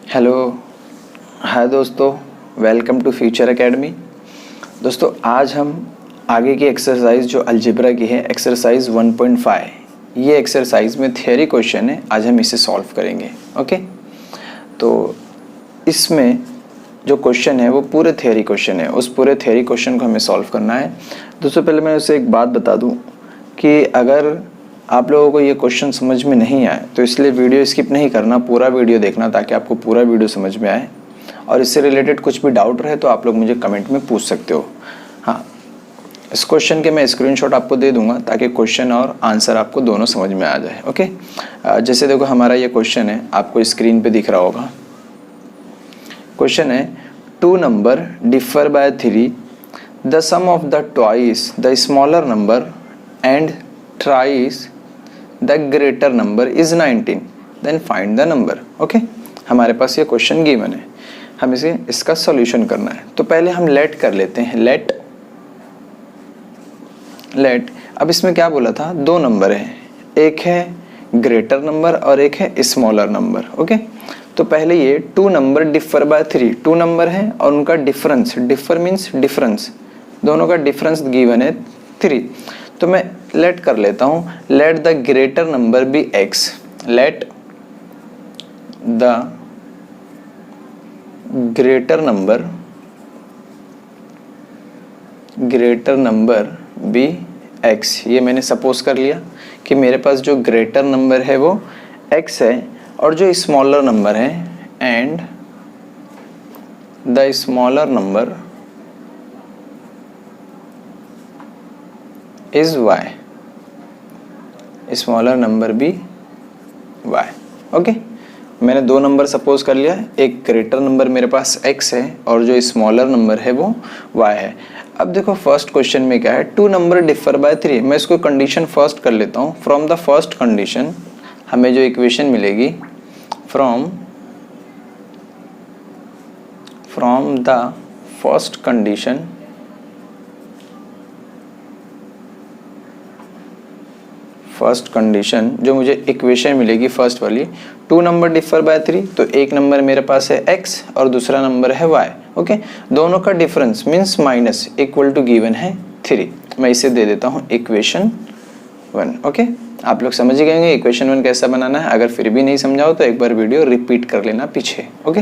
Hello, हाय दोस्तों, welcome to future academy. दोस्तों आज हम आगे की एक्सरसाइज जो अलजेब्रा की है, एक्सरसाइज 1.5, ये एक्सरसाइज में थियरी क्वेश्चन है। आज हम इसे सॉल्व करेंगे। ओके, तो इसमें जो क्वेश्चन है वो पूरे थियरी क्वेश्चन है। उस पूरे थियरी क्वेश्चन को हमें सॉल्व करना है। दोस्तों पहले मैं उसे एक बात बता दूं कि अगर आप लोगों को ये क्वेश्चन समझ में नहीं आए तो इसलिए वीडियो स्किप नहीं करना, पूरा वीडियो देखना ताकि आपको पूरा वीडियो समझ में आए। और इससे रिलेटेड कुछ भी डाउट रहे तो आप लोग मुझे कमेंट में पूछ सकते हो। हाँ, इस क्वेश्चन के मैं स्क्रीनशॉट आपको दे दूंगा ताकि क्वेश्चन और आंसर आपको दोनों समझ में आ जाए। ओके, जैसे देखो हमारा ये क्वेश्चन है, आपको स्क्रीन पे दिख रहा होगा। क्वेश्चन है 2 number differ by 3, the sum of the twice the smaller number and thrice the greater number is 19, then find the number. Okay, हमारे पास ये क्वेश्चन गिवन है, हम इसका सॉल्यूशन करना है। तो पहले हम लेट कर लेते हैं। लेट अब इसमें क्या बोला था, 2 नंबर है, एक है ग्रेटर नंबर और एक है स्मॉलर नंबर। ओके, तो पहले ये 2 नंबर डिफर बाय 3, 2 नंबर है और उनका डिफरेंस, डिफर मीन्स डिफरेंस, दोनों का डिफरेंस गिवन है 3। तो मैं लेट कर लेता हूं, let the greater number be x, let the greater number be x। ये मैंने सपोज कर लिया कि मेरे पास जो ग्रेटर नंबर है वो x है और जो स्मॉलर नंबर है and the smaller number is y, smaller number be y। Okay, मैंने 2 नंबर सपोज कर लिया, एक ग्रेटर नंबर मेरे पास x है और जो स्मॉलर नंबर है वो y है। अब देखो फर्स्ट क्वेश्चन में क्या है, 2 नंबर डिफर बाय 3। मैं इसको कंडीशन फर्स्ट कर लेता हूँ। फ्रॉम द फर्स्ट कंडीशन हमें जो इक्वेशन मिलेगी, फ्रॉम द फर्स्ट कंडीशन जो मुझे इक्वेशन मिलेगी फर्स्ट वाली, 2 नंबर डिफर बाय 3, तो एक नंबर मेरे पास है x और दूसरा नंबर है y। ओके, दोनों का difference means minus equal to given है 3। मैं इसे दे देता हूँ इक्वेशन 1। ओके, आप लोग समझ गए होंगे इक्वेशन 1 कैसा बनाना है। अगर फिर भी नहीं समझाओ तो एक बार वीडियो रिपीट कर लेना पीछे। ओके,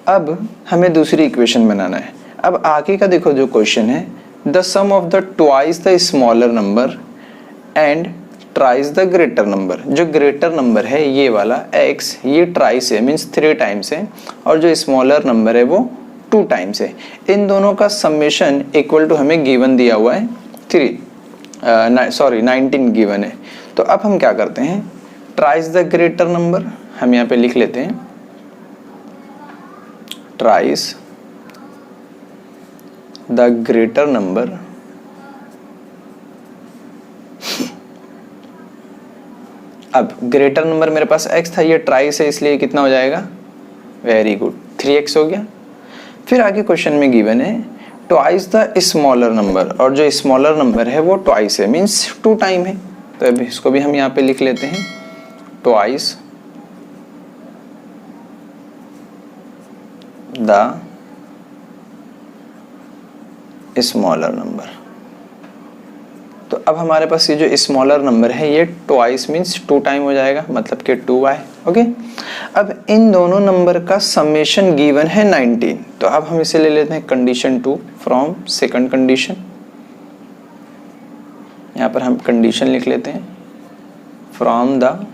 अब हमें दूसरी इक्वेशन बनाना है। अब आगे का देखो जो क्वेश्चन है, the sum of the twice the smaller number and thrice the greater number. जो ग्रेटर नंबर है ये वाला x, ये ट्राइस है मीन्स 3 टाइम्स है और जो स्मॉलर नंबर है वो 2 टाइम्स है। इन दोनों का समेशन इक्वल टू हमें गिवन दिया हुआ है 19 गिवन है। तो अब हम क्या करते हैं, ट्राइस द ग्रेटर नंबर हम यहाँ पे लिख लेते हैं, ट्राइस द ग्रेटर नंबर अब ग्रेटर नंबर मेरे पास x था, ये ट्राइस है इसलिए कितना हो जाएगा, वेरी गुड, 3x हो गया। फिर आगे क्वेश्चन में गिवन है ट्वाइस द स्मॉलर नंबर और जो स्मॉलर नंबर है वो ट्वाइस है मींस 2 टाइम है। तो अब इसको भी हम यहाँ पे लिख लेते हैं, ट्वाइस द स्मॉलर नंबर। तो अब हमारे पास ये जो स्मॉलर नंबर है ये ट्वाइस मींस 2 टाइम हो जाएगा, मतलब कि 2y। ओके, अब इन दोनों नंबर का समेशन गिवन है 19। तो अब हम इसे ले लेते हैं कंडीशन 2 फ्रॉम सेकंड कंडीशन। यहाँ पर हम कंडीशन लिख लेते हैं, फ्रॉम द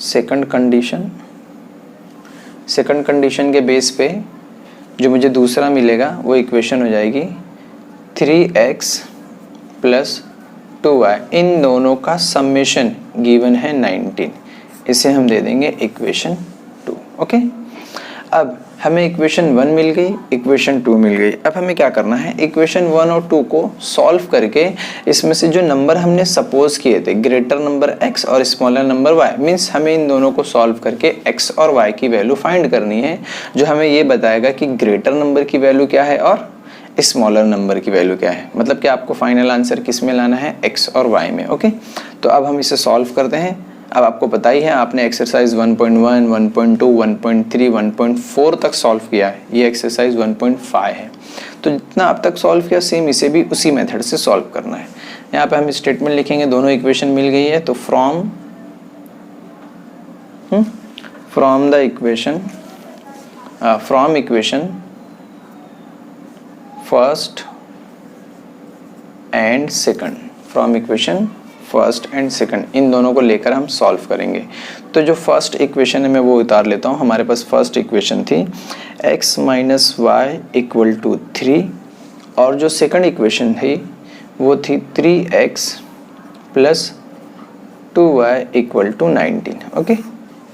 सेकंड कंडीशन के बेस पे जो मुझे दूसरा मिलेगा वो इक्वेशन हो जाएगी 3x प्लस 2y। इन दोनों का समेशन गिवन है 19, इसे हम दे देंगे इक्वेशन 2। ओके, अब हमें इक्वेशन 1 मिल गई, इक्वेशन 2 मिल गई। अब हमें क्या करना है, इक्वेशन 1 और 2 को सॉल्व करके इसमें से जो नंबर हमने सपोज किए थे, ग्रेटर नंबर x और स्मॉलर नंबर y, मीन्स हमें इन दोनों को सॉल्व करके x और y की वैल्यू फाइंड करनी है, जो हमें ये बताएगा कि ग्रेटर नंबर की वैल्यू क्या है और स्मॉलर नंबर की वैल्यू क्या है। मतलब कि आपको फाइनल आंसर किस में लाना है, x और y में। ओके, तो अब हम इसे सॉल्व करते हैं। अब आपको पता ही है, आपने एक्सरसाइज 1.1, 1.2, 1.3, 1.4 तक सॉल्व किया है, ये एक्सरसाइज 1.5 है। तो जितना आप तक सॉल्व किया सेम इसे भी उसी मेथड से सॉल्व करना है। यहाँ पे हम स्टेटमेंट लिखेंगे, दोनों इक्वेशन मिल गई है, तो from the equation from equation first and second, from equation first and second, इन दोनों को लेकर हम सॉल्व करेंगे। तो जो फर्स्ट इक्वेशन है मैं वो उतार लेता हूँ। हमारे पास फर्स्ट इक्वेशन थी x minus y equal to 3, और जो सेकंड इक्वेशन थी वो थी 3x plus 2y equal to 19। Okay,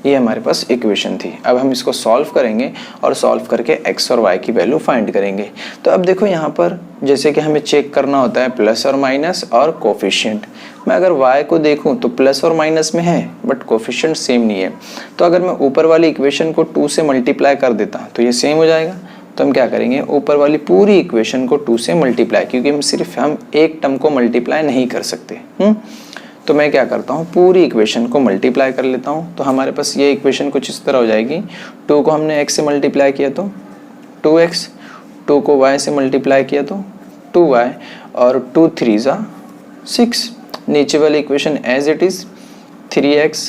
ये हमारे पास इक्वेशन थी। अब हम इसको सॉल्व करेंगे और सॉल्व करके x और y की वैल्यू फाइंड करेंगे। तो अब देखो यहाँ पर जैसे कि हमें चेक करना होता है प्लस और माइनस और कोफिशिएंट। मैं अगर y को देखूँ तो प्लस और माइनस में है बट कोफिशिएंट सेम नहीं है। तो अगर मैं ऊपर वाली इक्वेशन को 2 से मल्टीप्लाई कर देता तो ये सेम हो जाएगा। तो हम क्या करेंगे, ऊपर वाली पूरी इक्वेशन को 2 से मल्टीप्लाई, क्योंकि हम एक टर्म को मल्टीप्लाई नहीं कर सकते। तो मैं क्या करता हूँ, पूरी इक्वेशन को मल्टीप्लाई कर लेता हूँ। तो हमारे पास ये इक्वेशन कुछ इस तरह हो जाएगी, 2 को हमने x से मल्टीप्लाई किया तो 2x, 2 को y से मल्टीप्लाई किया तो 2y, और 2 3 ज़ा 6। नीचे वाली equation as it is 3x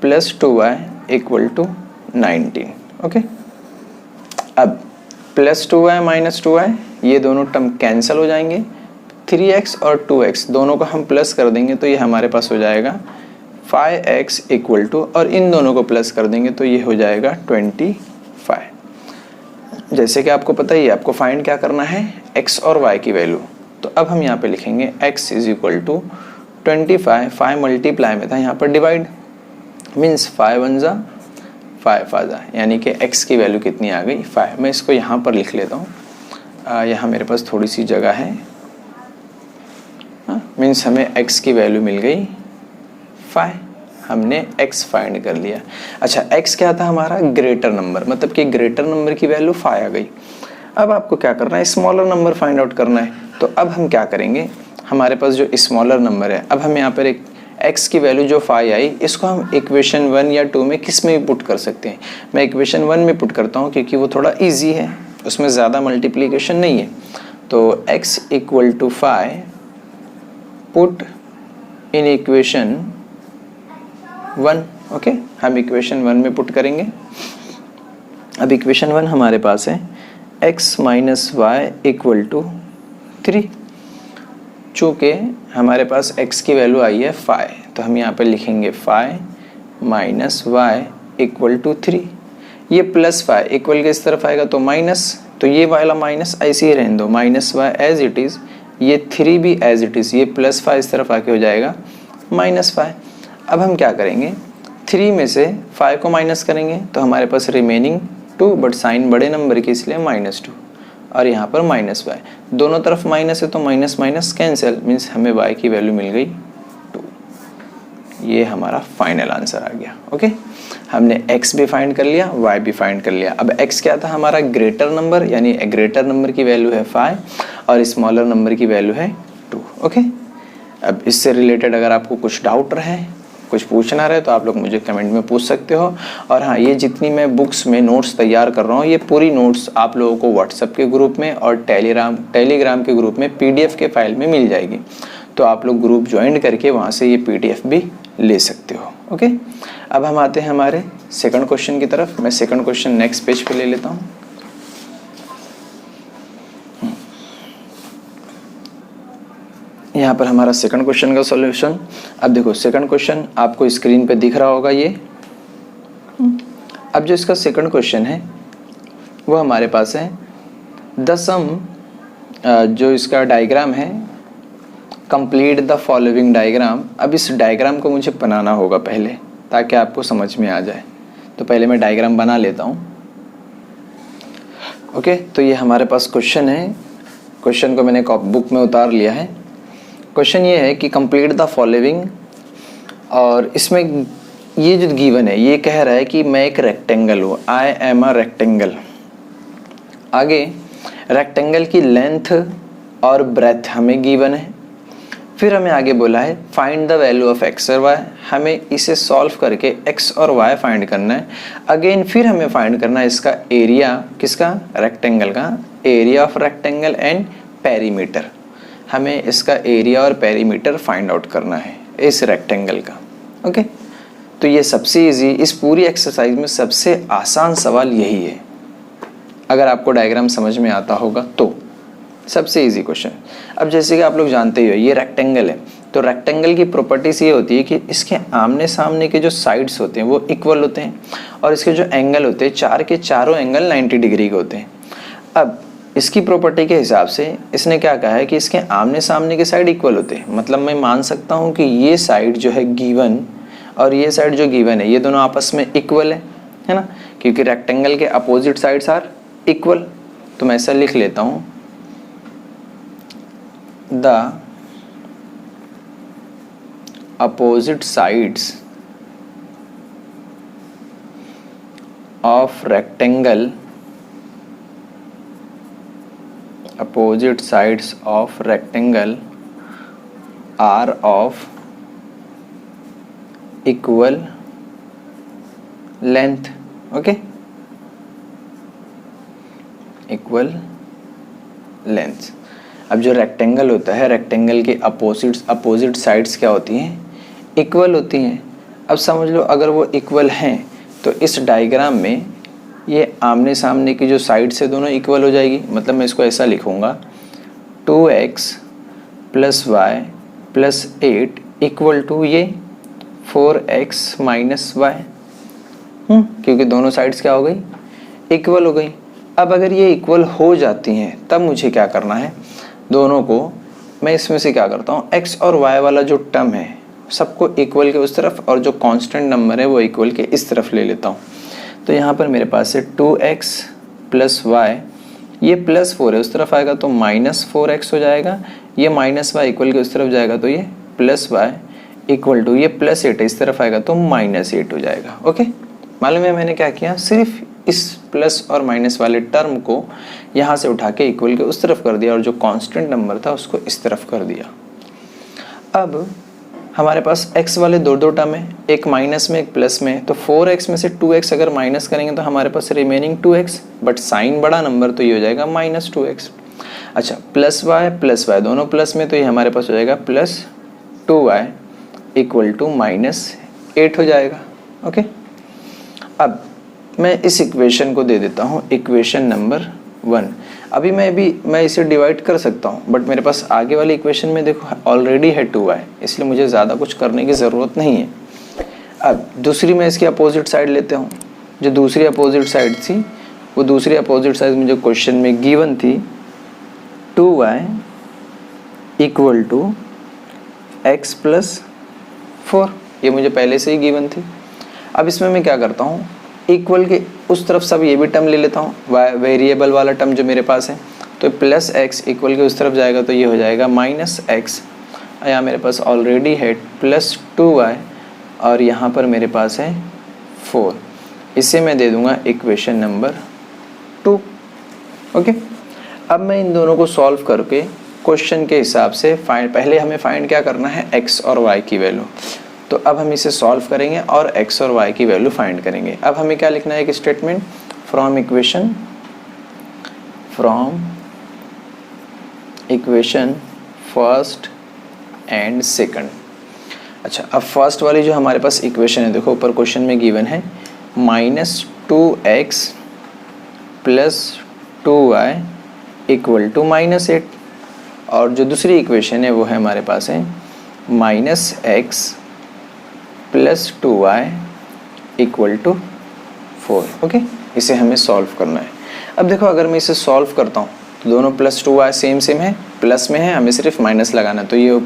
plus 2y equal to 19। Okay, अब प्लस 2y माइनस 2y, ये दोनों टर्म कैंसिल हो जाएंगे। 3x और 2x दोनों को हम प्लस कर देंगे तो ये हमारे पास हो जाएगा 5x इक्वल टू, और इन दोनों को प्लस कर देंगे तो ये हो जाएगा 25। जैसे कि आपको पता ही है, आपको फाइंड क्या करना है, x और y की वैल्यू। तो अब हम यहाँ पे लिखेंगे x is equal to 25, 5 multiply में था, यहाँ पर डिवाइड, मीन्स 5 1 ज़ा 5 आ जा, यानी कि x की वैल्यू कितनी आ गई, 5। मैं इसको यहाँ पर लिख लेता हूँ, यहाँ मेरे पास थोड़ी सी जगह है। मीन्स हमें x की वैल्यू मिल गई 5, हमने x फाइंड कर लिया। अच्छा, x क्या था हमारा, ग्रेटर नंबर, मतलब कि ग्रेटर नंबर की वैल्यू 5 आ गई। अब आपको क्या करना है, स्मॉलर नंबर फाइंड आउट करना है। तो अब हम क्या करेंगे, हमारे पास जो स्मॉलर नंबर है, अब हम यहाँ पर एक x की वैल्यू जो 5 आई, इसको हम इक्वेशन 1 या 2 में किस में भी पुट कर सकते हैं। मैं इक्वेशन 1 में पुट करता हूँ क्योंकि वो थोड़ा ईजी है, उसमें ज़्यादा मल्टीप्लीकेशन नहीं है। तो x equal to 5 put in equation 1। Okay, हम इक्वेशन 1 में पुट करेंगे। अब इक्वेशन 1 हमारे पास है x minus y equal to 3। चूँकि हमारे पास x की वैल्यू आई है 5, तो हम यहाँ पे लिखेंगे 5 माइनस वाई इक्वल टू 3। ये प्लस 5 इक्वल के इस तरफ आएगा तो माइनस, तो ये वाला माइनस ऐसे ही रहने दो, minus y as it is, ये 3 भी एज इट इज़, ये प्लस 5 इस तरफ आके हो जाएगा माइनस 5। अब हम क्या करेंगे, 3 में से 5 को माइनस करेंगे तो हमारे पास रिमेनिंग 2, बट साइन बड़े नंबर की इसलिए -2, और यहाँ पर -y, दोनों तरफ माइनस है तो माइनस माइनस कैंसिल, मीन्स हमें y की वैल्यू मिल गई 2। ये हमारा फाइनल आंसर आ गया। ओके, हमने x भी फाइंड कर लिया, y भी फाइंड कर लिया। अब x क्या था हमारा, ग्रेटर नंबर, यानी ग्रेटर नंबर की वैल्यू है 5 और स्मॉलर नंबर की वैल्यू है 2। ओके, अब इससे रिलेटेड अगर आपको कुछ डाउट रहे, कुछ पूछना रहे तो आप लोग मुझे कमेंट में पूछ सकते हो। और हाँ, ये जितनी मैं बुक्स में नोट्स तैयार कर रहा हूँ, ये पूरी नोट्स आप लोगों को व्हाट्सएप के ग्रुप में और टेलीग्राम के ग्रुप में PDF के फाइल में मिल जाएगी। तो आप लोग ग्रुप ज्वाइन करके वहाँ से ये PDF भी ले सकते हो। ओके, अब हम आते हैं हमारे सेकंड क्वेश्चन की तरफ। मैं सेकंड क्वेश्चन नेक्स्ट पेज पे ले लेता हूँ। यहाँ पर हमारा सेकंड क्वेश्चन का सॉल्यूशन। अब देखो, सेकंड क्वेश्चन आपको स्क्रीन पे दिख रहा होगा ये। अब जो इसका सेकंड क्वेश्चन है वो हमारे पास है द सम, जो इसका डायग्राम है, कंप्लीट द फॉलोइंग डायग्राम। अब इस डायग्राम को मुझे बनाना होगा पहले, ताकि आपको समझ में आ जाए। तो पहले मैं डायग्राम बना लेता हूँ। ओके, तो ये हमारे पास क्वेश्चन है। क्वेश्चन को मैंने बुक में उतार लिया है। क्वेश्चन ये है कि कंप्लीट द फॉलोइंग, और इसमें ये जो गिवन है ये कह रहा है कि मैं एक रेक्टेंगल हूँ, आई एम अ रेक्टेंगल। आगे रेक्टेंगल की लेंथ और ब्रेथ हमें गिवन है, फिर हमें आगे बोला है find the value of x और वाई, हमें इसे सॉल्व करके एक्स और वाई फाइंड करना है। अगेन फिर हमें फाइंड करना है इसका एरिया, किसका, रेक्टेंगल का, area of rectangle and perimeter. हमें इसका एरिया और पेरीमीटर फाइंड आउट करना है इस रेक्टेंगल का। ओके, तो ये सबसे इजी, इस पूरी एक्सरसाइज में सबसे आसान सवाल यही है, अगर आपको डायग्राम समझ में आता होगा तो सबसे इजी क्वेश्चन। अब जैसे कि आप लोग जानते ही हो ये रेक्टेंगल है, तो रेक्टेंगल की प्रॉपर्टीज ये होती है कि इसके आमने सामने के जो साइड्स होते हैं वो इक्वल होते हैं और इसके जो एंगल होते हैं, चार के चारों एंगल 90 डिग्री के होते हैं। अब इसकी प्रॉपर्टी के हिसाब से इसने क्या कहा है कि इसके आमने सामने के साइड इक्वल होते हैं, मतलब मैं मान सकता हूँ कि ये साइड जो है गिवन और ये साइड जो गिवन है ये दोनों आपस में इक्वल है ना, क्योंकि रेक्टेंगल के अपोजिट साइड्स आर इक्वल। तो मैं ऐसा लिख लेता हूँ, the opposite sides of rectangle are of equal length. Okay, equal length। अब जो रेक्टेंगल होता है, रेक्टेंगल के अपोजिट साइड्स क्या होती हैं, इक्वल होती हैं। अब समझ लो अगर वो इक्वल हैं तो इस डायग्राम में ये आमने सामने की जो साइड्स है दोनों इक्वल हो जाएगी। मतलब मैं इसको ऐसा लिखूँगा 2x + y + 8 इक्वल टू ये 4x - y, क्योंकि दोनों साइड्स क्या हो गई, इक्वल हो गई। अब अगर ये इक्वल हो जाती हैं तब मुझे क्या करना है, दोनों को मैं इसमें से क्या करता हूँ, x और y वाला जो टर्म है सबको इक्वल के उस तरफ और जो कांस्टेंट नंबर है वो इक्वल के इस तरफ ले लेता हूँ। तो यहाँ पर मेरे पास है 2x + y, ये +4 है उस तरफ आएगा तो -4x हो जाएगा, ये -y इक्वल के उस तरफ जाएगा तो ये +y इक्वल टू ये +8 है इस तरफ आएगा तो -8 हो जाएगा। ओके, मालूम है मैंने क्या किया, सिर्फ इस प्लस और माइनस वाले टर्म को यहाँ से उठा के इक्वल के उस तरफ कर दिया और जो कांस्टेंट नंबर था उसको इस तरफ कर दिया। अब हमारे पास x वाले दो टर्म है, एक माइनस में एक प्लस में, तो 4x में से 2x अगर माइनस करेंगे तो हमारे पास रिमेनिंग 2x, बट साइन बड़ा नंबर तो ये हो जाएगा -2x। अच्छा, +y दोनों प्लस में, तो ये हमारे पास हो जाएगा +2y इक्वल टू -8 हो जाएगा। ओके, अब मैं इस इक्वेशन को दे देता हूँ इक्वेशन नंबर 1। अभी मैं इसे डिवाइड कर सकता हूँ, बट मेरे पास आगे वाली इक्वेशन में देखो ऑलरेडी है 2y, इसलिए मुझे ज़्यादा कुछ करने की ज़रूरत नहीं है। अब दूसरी मैं इसकी अपोजिट साइड लेते हूँ, जो दूसरी अपोजिट साइड थी वो दूसरी अपोजिट साइड मुझे क्वेश्चन में गिवन थी 2y इक्वल टू x + 4, ये मुझे पहले से ही गिवन थी। अब इसमें मैं क्या करता हूँ, इक्वल के उस तरफ सब ये भी टर्म ले लेता हूँ, वेरिएबल वाला टर्म जो मेरे पास है, तो +x इक्वल के उस तरफ जाएगा तो ये हो जाएगा -x, यहाँ मेरे पास ऑलरेडी है +2y और यहाँ पर मेरे पास है 4, इसे मैं दे दूँगा इक्वेशन नंबर 2। ओके, अब मैं इन दोनों को सॉल्व करके क्वेश्चन के हिसाब से पहले हमें फाइंड क्या करना है, x और y की वैल्यू। तो अब हम इसे सॉल्व करेंगे और x और y की वैल्यू फाइंड करेंगे। अब हमें क्या लिखना है, एक statement from equation first and second. अच्छा, अब फर्स्ट वाली जो हमारे पास इक्वेशन है, देखो ऊपर क्वेश्चन में गिवन है -2x + 2y इक्वल टू -8, और जो दूसरी इक्वेशन है वो है हमारे पास है -x + 2y equal to 4। Okay, इसे हमें सॉल्व करना है। अब देखो अगर मैं इसे सॉल्व करता हूँ तो दोनों +2y सेम है, प्लस में है, हमें सिर्फ माइनस लगाना। तो ये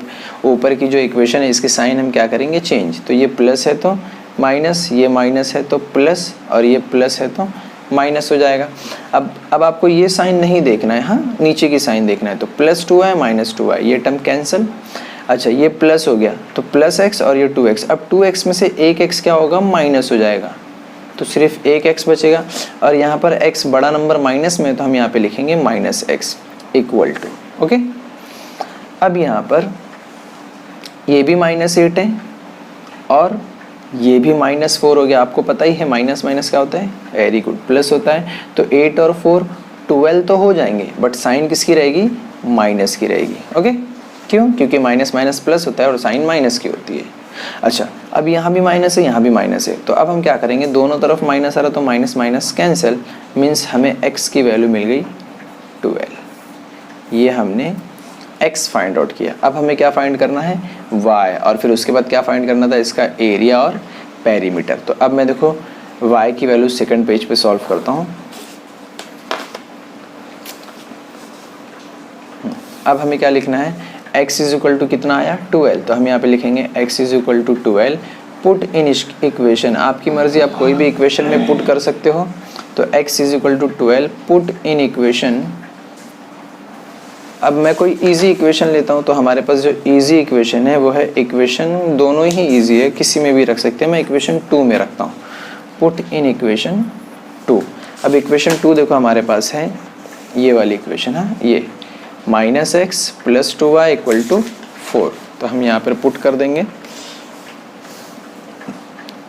ऊपर की जो इक्वेशन है इसके साइन हम क्या करेंगे, चेंज। तो ये प्लस है तो माइनस, ये माइनस है तो प्लस, और ये प्लस है तो माइनस हो जाएगा। अब आपको ये साइन नहीं देखना है, हाँ नीचे की साइन देखना है। तो +2y -2y, ये टर्म कैंसिल। अच्छा, ये प्लस हो गया तो +x और ये 2x। अब 2x में से एक x क्या होगा, माइनस हो जाएगा, तो सिर्फ एक x बचेगा। और यहाँ पर x बड़ा नंबर माइनस में, तो हम यहाँ पे लिखेंगे -x इक्वल टू। ओके, अब यहाँ पर ये भी -8 है और ये भी -4 हो गया। आपको पता ही है माइनस माइनस क्या होता है, वेरी गुड, प्लस होता है। तो 8 और 4 12 तो हो जाएंगे, बट साइन किसकी रहेगी, माइनस की रहेगी। ओके, क्यों, क्योंकि माइनस माइनस प्लस होता है और साइन माइनस की होती है। अच्छा, अब यहाँ भी माइनस है, यहाँ भी माइनस है, तो अब हम क्या करेंगे, दोनों तरफ माइनस आ रहा तो माइनस माइनस कैंसिल, मीन्स हमें x की वैल्यू मिल गई 12। ये हमने x फाइंड आउट किया। अब हमें क्या फाइंड करना है, y, और फिर उसके बाद क्या फाइंड करना था, इसका एरिया और पेरीमीटर। तो अब मैं देखो y की वैल्यू सेकंड पेज पे सॉल्व करता हूँ। अब हमें क्या लिखना है, x इज इक्वल टू कितना आया, 12, तो हम यहाँ पे लिखेंगे x is equal to 12। Put in equation, आपकी मर्जी, आप कोई भी इक्वेशन में पुट कर सकते हो। तो x is equal to 12, put in equation. अब मैं कोई इजी इक्वेशन लेता हूँ, तो हमारे पास जो इजी इक्वेशन है वो है, इक्वेशन दोनों ही इजी है, किसी में भी रख सकते हैं, मैं इक्वेशन 2 में रखता हूँ। Put in equation 2। अब इक्वेशन 2 देखो हमारे पास है ये वाली इक्वेशन है, ये -x + 2y = 4। तो हम यहाँ पर पुट कर देंगे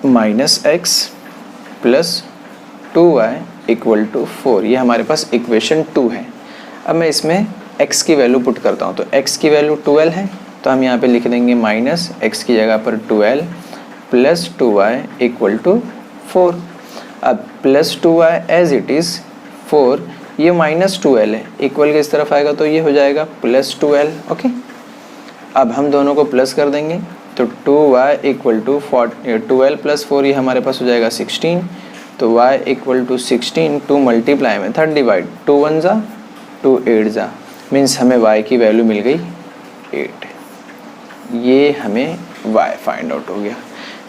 -x + 2y = 4। ये हमारे पास इक्वेशन 2 है। अब मैं इसमें x की वैल्यू पुट करता हूँ, तो x की वैल्यू 12 है, तो हम यहाँ पे लिख देंगे -x की जगह पर 12 + 2y = 4। अब +2y एज इट इज़ 4, ये -12 है, इक्वल के इस तरफ आएगा तो ये हो जाएगा +12। ओके, अब हम दोनों को प्लस कर देंगे, तो 2y = 12 + 4, ये हमारे पास हो जाएगा 16। तो y = 16, 2 मल्टीप्लाई में 3 डिवाइड, 2 1 जा 2 8 जा, मीन्स हमें y की वैल्यू मिल गई 8। ये हमें y फाइंड आउट हो गया।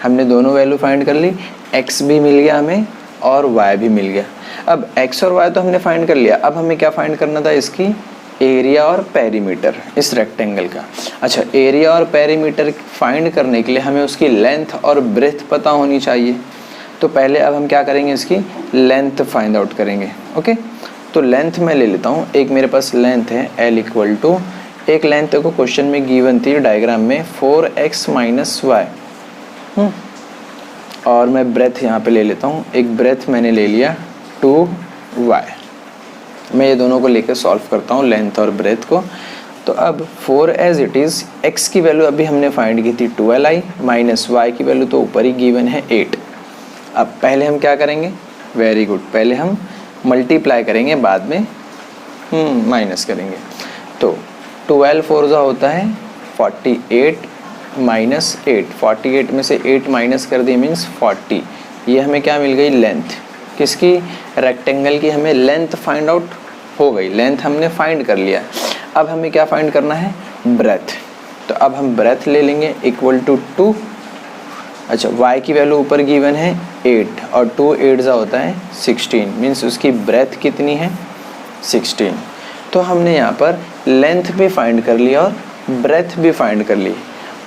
हमने दोनों वैल्यू फाइंड कर ली, x भी मिल गया हमें और y भी मिल गया। अब x और y तो हमने फाइंड कर लिया, अब हमें क्या फाइंड करना था, इसकी एरिया और पेरीमीटर इस रेक्टेंगल का। अच्छा, एरिया और पेरीमीटर फाइंड करने के लिए हमें उसकी लेंथ और ब्रेथ पता होनी चाहिए। तो पहले अब हम क्या करेंगे, इसकी लेंथ फाइंड आउट करेंगे। ओके, तो लेंथ मैं ले लेता हूँ, एक मेरे पास लेंथ है L = एक लेंथ को क्वेश्चन में गिवन थी डायग्राम में 4x - y, और मैं ब्रेथ यहाँ पे ले लेता हूँ, एक ब्रेथ मैंने ले लिया 2y। मैं ये दोनों को लेकर सॉल्व करता हूँ, लेंथ और ब्रेथ को। तो अब 4 एज इट इज़, x की वैल्यू अभी हमने फाइंड की थी 12i, माइनस y की वैल्यू तो ऊपर ही गिवन है 8। अब पहले हम क्या करेंगे, वेरी गुड, पहले हम मल्टीप्लाई करेंगे, बाद में माइनस करेंगे। तो 12 4 होता है 48 माइनस 8, 48 में से 8 माइनस कर दिए मीन्स 40। ये हमें क्या मिल गई, लेंथ किसकी, रेक्टेंगल की। हमें लेंथ फाइंड आउट हो गई, लेंथ हमने फाइंड कर लिया। अब हमें क्या फाइंड करना है, ब्रेथ। तो अब हम ब्रेथ ले लेंगे = 2। अच्छा, y की वैल्यू ऊपर गिवन है 8 और 2 8 जा होता है 16, मीन्स उसकी ब्रेथ कितनी है, 16। तो हमने यहाँ पर लेंथ भी फाइंड कर लिया और ब्रेथ भी फाइंड कर ली।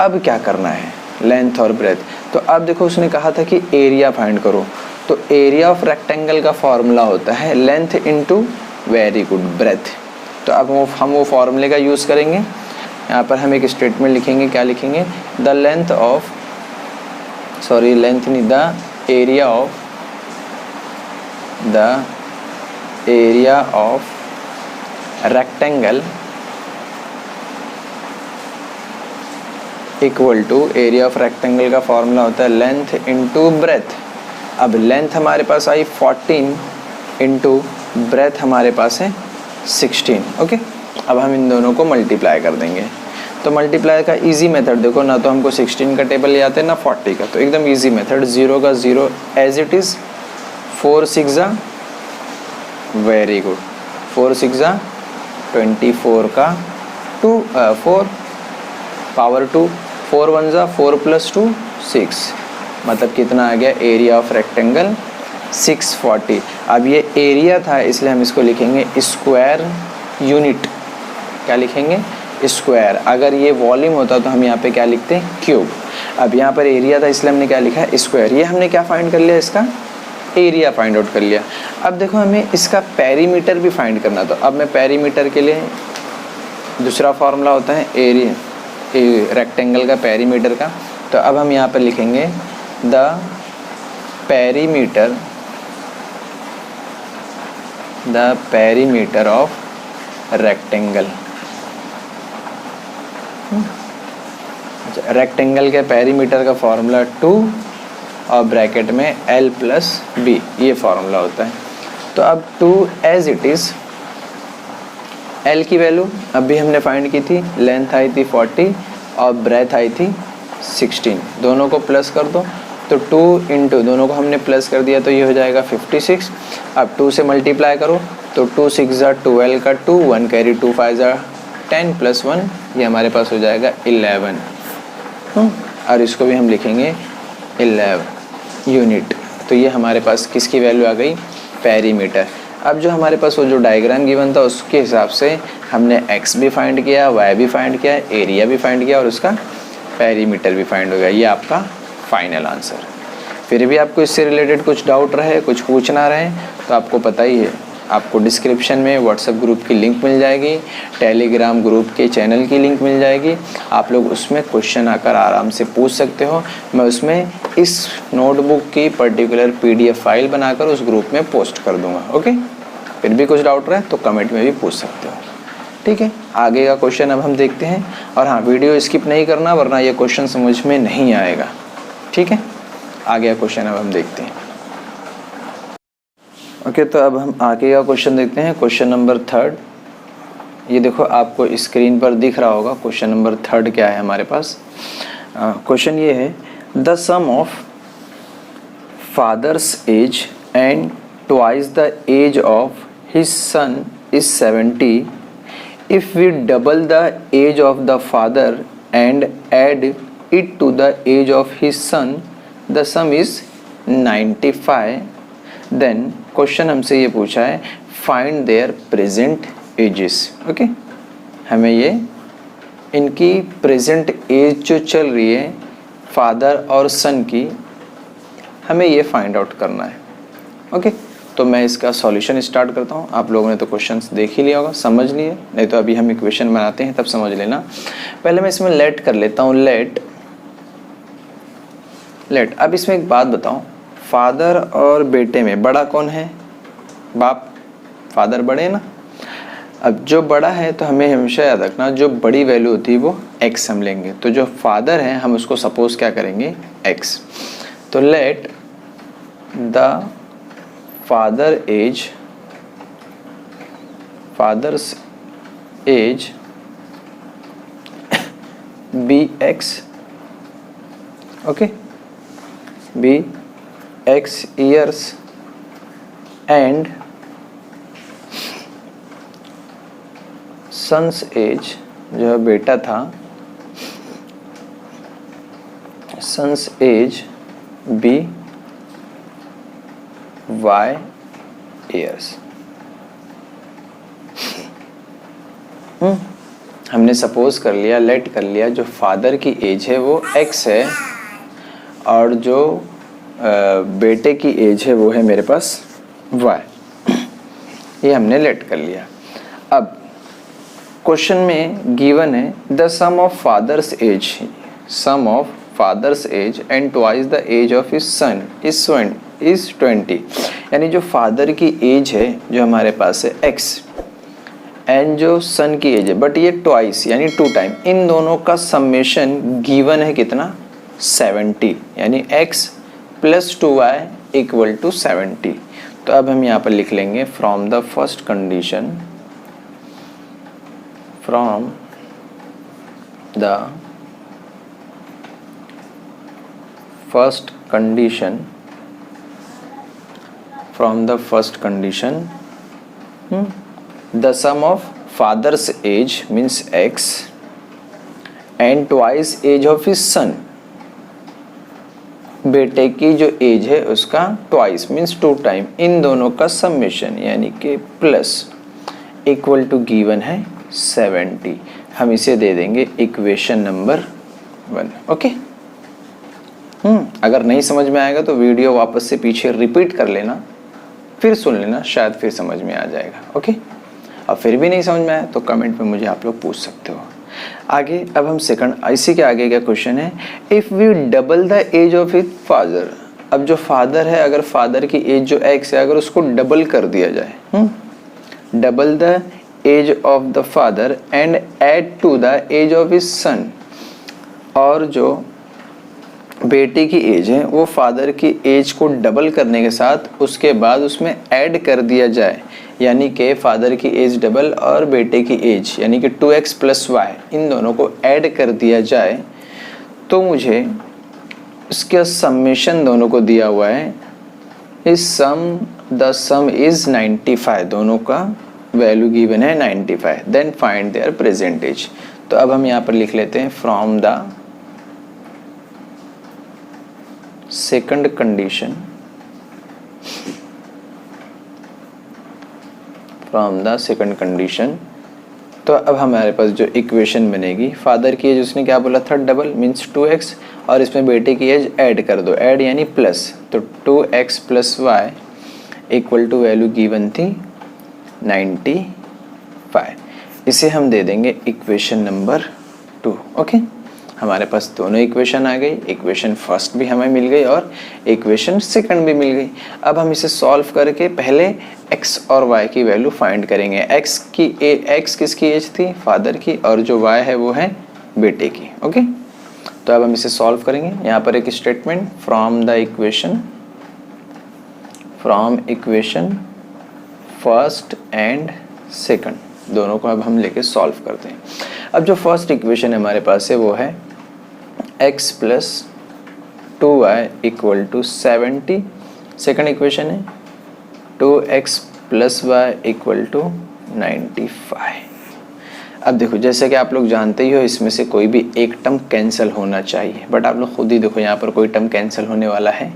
अब क्या करना है, लेंथ और ब्रेथ। तो अब देखो उसने कहा था कि एरिया फाइंड करो, तो एरिया ऑफ रेक्टेंगल का फॉर्मूला होता है length into, very good, breadth. तो अब हम वो फॉर्मूले का यूज़ करेंगे। यहाँ पर हम एक स्टेटमेंट लिखेंगे, क्या लिखेंगे, the length of, sorry length नहीं, the area of rectangle equal to, area of rectangle का फॉर्मूला होता है लेंथ इंटू ब्रेथ। अब लेंथ हमारे पास आई 14 इंटू ब्रेथ हमारे पास है 16। ओके, अब हम इन दोनों को मल्टीप्लाई कर देंगे। तो मल्टीप्लाई का इजी मेथड देखो, ना तो हमको 16 का टेबल ले आते हैं ना 40 का, तो एकदम इजी मेथड, 0 का 0 एज इट इज़, 4 6 जा, वेरी गुड, 4 6 जा 24 का 2 4 पावर 2, 4 1 जा 4 + 2 6, मतलब कितना आ गया, एरिया ऑफ रेक्टेंगल 640। अब ये एरिया था इसलिए हम इसको लिखेंगे स्क्वायर यूनिट। क्या लिखेंगे, स्क्वायर। अगर ये वॉल्यूम होता तो हम यहाँ पे क्या लिखते, क्यूब। अब यहाँ पर एरिया था इसलिए हमने क्या लिखा है, स्क्वायर। ये हमने क्या फाइंड कर लिया, इसका एरिया फाइंड आउट कर लिया। अब देखो हमें इसका पेरीमीटर भी फाइंड करना, तो अब मैं पेरीमीटर के लिए दूसरा फार्मूला होता है रेक्टेंगल का पेरीमीटर का। तो अब हम यहाँ पर लिखेंगे the perimeter of rectangle. Rectangle के पेरीमीटर का फॉर्मूला 2 और ब्रैकेट में L+B, ये फॉर्मूला होता है। तो अब 2 एज इट इज़, L की वैल्यू अभी हमने फाइंड की थी, लेंथ आई थी 40 और ब्रेथ आई थी 16, दोनों को प्लस कर दो। तो 2 इंटू दोनों को हमने प्लस कर दिया तो ये हो जाएगा 56। अब 2 से मल्टीप्लाई करो तो 2 6 ज़ा 12 का 2, 1 कैरी 2 5 ज़ा 10 + 1, ये हमारे पास हो जाएगा 11। और इसको भी हम लिखेंगे 11 यूनिट। तो ये हमारे पास किसकी वैल्यू आ गई, पेरीमीटर। अब जो हमारे पास वो जो डायग्राम गिवन था उसके हिसाब से हमने x भी फाइंड किया, y भी फाइंड किया, एरिया भी फाइंड किया और उसका पेरीमीटर भी फाइंड हो गया। ये आपका फाइनल आंसर। फिर भी आपको इससे रिलेटेड कुछ डाउट रहे, कुछ पूछना रहे तो आपको पता ही है, आपको डिस्क्रिप्शन में व्हाट्सएप ग्रुप की लिंक मिल जाएगी, टेलीग्राम ग्रुप के चैनल की लिंक मिल जाएगी। आप लोग उसमें क्वेश्चन आकर आराम से पूछ सकते हो। मैं उसमें इस नोटबुक की पर्टिकुलर PDF फाइल बनाकर उस ग्रुप में पोस्ट कर दूंगा। ओके, फिर भी कुछ डाउट रहे तो कमेंट में भी पूछ सकते हो। ठीक है, आगे का क्वेश्चन अब हम देखते हैं। और हाँ, वीडियो स्किप नहीं करना वरना ये क्वेश्चन समझ में नहीं आएगा। ठीक है, आगे का क्वेश्चन अब हम देखते हैं। ओके, तो अब हम आगे का क्वेश्चन देखते हैं। क्वेश्चन नंबर 3, ये देखो आपको स्क्रीन पर दिख रहा होगा। क्वेश्चन नंबर 3 क्या है हमारे पास। क्वेश्चन ये है, the sum of father's age and twice the age of his son is 70। If we double the age of the father and add it to the age of his son, the sum is 95। Then question हमसे ये पूछा है, find their present ages. Okay, हमें ये इनकी present as जो चल रही है फादर और सन की, हमें ये फाइंड आउट करना है। ओके, तो मैं इसका सॉल्यूशन स्टार्ट करता हूँ। आप लोगों ने तो क्वेश्चंस देख ही लिया होगा, समझ लिए, नहीं तो अभी हम इक्वेशन बनाते हैं तब समझ लेना। पहले मैं इसमें लेट कर लेता हूँ, लेट। अब इसमें एक बात बताऊँ, फादर और बेटे में बड़ा कौन है, बाप, फादर बड़े ना। अब जो बड़ा है तो हमें हमेशा याद रखना, जो बड़ी वैल्यू होती है वो x हम लेंगे। तो जो फादर है हम उसको सपोज क्या करेंगे, x। तो let the father's age be x। Okay, be x years and son's age, जो बेटा था, son's age be y years। हमने सपोज कर लिया, लेट कर लिया, जो फादर की एज है वो x है और जो बेटे की एज है वो है मेरे पास y। ये हमने लेट कर लिया। अब क्वेश्चन में गिवन है the sum of father's age and twice the age of his son is 20। यानी जो फादर की एज है जो हमारे पास है x एंड जो सन की एज है, बट ये ट्वाइस यानी 2 टाइम, इन दोनों का समेशन गिवन है कितना, 70। यानी x + 2y = 70। तो अब हम यहाँ पर लिख लेंगे from the first condition, from the first condition the sum of father's age means x and twice age of his son, बेटे की जो एज है उसका ट्वाइस मीन्स 2 टाइम, इन दोनों का समेशन यानी कि प्लस = गिवन है 70। हम इसे दे देंगे इक्वेशन नंबर 1। ओके, अगर नहीं समझ में आएगा तो वीडियो वापस से पीछे रिपीट कर लेना, फिर सुन लेना, शायद फिर समझ में आ जाएगा। ओके, और फिर भी नहीं समझ में आया तो कमेंट में मुझे आप लोग पूछ सकते हो। आगे अब हम सेकंड, इसी के आगे का क्वेश्चन है, if we double the age of his father. अब जो फादर है, अगर फादर की एज जो एक्स है, अगर उसको डबल कर दिया जाए, double the age of the father and add to the age of his son, और जो बेटे की एज है वो फादर की एज को डबल करने के साथ उसके बाद उसमें ऐड कर दिया जाए, यानी कि फादर की एज डबल और बेटे की एज यानी कि 2x + y, इन दोनों को ऐड कर दिया जाए, तो मुझे इसका समेशन दोनों को दिया हुआ है, इस द सम इज 95, दोनों का वैल्यू गिवन है 95, then find their present age. तो अब हम यहाँ पर लिख लेते हैं from the second condition, from the second condition. तो अब हमारे पास जो इक्वेशन बनेगी, फादर की एज उसने क्या बोला था, डबल मीन्स 2x, और इसमें बेटे की एज ऐड कर दो, ऐड यानी प्लस, तो 2x + y equal to value given थी 95। इसे हम दे देंगे इक्वेशन नंबर 2। ओके, हमारे पास दोनों इक्वेशन आ गई, इक्वेशन फर्स्ट भी हमें मिल गई और इक्वेशन सेकंड भी मिल गई। अब हम इसे सॉल्व करके पहले x और y की वैल्यू फाइंड करेंगे। x किसकी एज थी, फादर की, और जो y है वो है बेटे की। ओके, तो अब हम इसे सॉल्व करेंगे। यहाँ पर एक statement, from equation first and second, दोनों को अब हम लेके सॉल्व करते हैं। अब जो फर्स्ट इक्वेशन हमारे पास है वो है x + 2y = 70। सेकंड इक्वेशन है 2x + y = 95। अब देखो, जैसे कि आप लोग जानते ही हो, इसमें से कोई भी एक टर्म कैंसिल होना चाहिए, बट आप लोग खुद ही देखो यहाँ पर कोई टर्म कैंसिल होने वाला है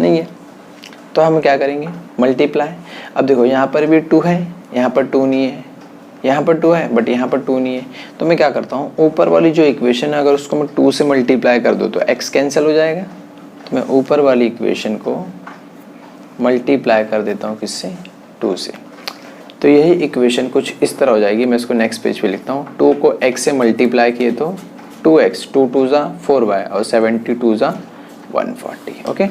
नहीं है, तो हम क्या करेंगे, मल्टीप्लाई। अब देखो यहाँ पर भी 2 है, यहाँ पर 2 नहीं है, यहाँ पर 2 है बट यहाँ पर 2 नहीं है, तो मैं क्या करता हूँ, ऊपर वाली जो इक्वेशन है अगर उसको मैं 2 से मल्टीप्लाई कर दूँ तो x कैंसिल हो जाएगा, तो मैं ऊपर वाली इक्वेशन को मल्टीप्लाई कर देता हूँ किससे, 2 से। तो यही इक्वेशन कुछ इस तरह हो जाएगी। मैं इसको नेक्स्ट पेज पे लिखता हूँ, 2 को x से मल्टीप्लाई किए तो 2x, 2 2 ज़ा 4y और 72 ज़ा 140। ओके,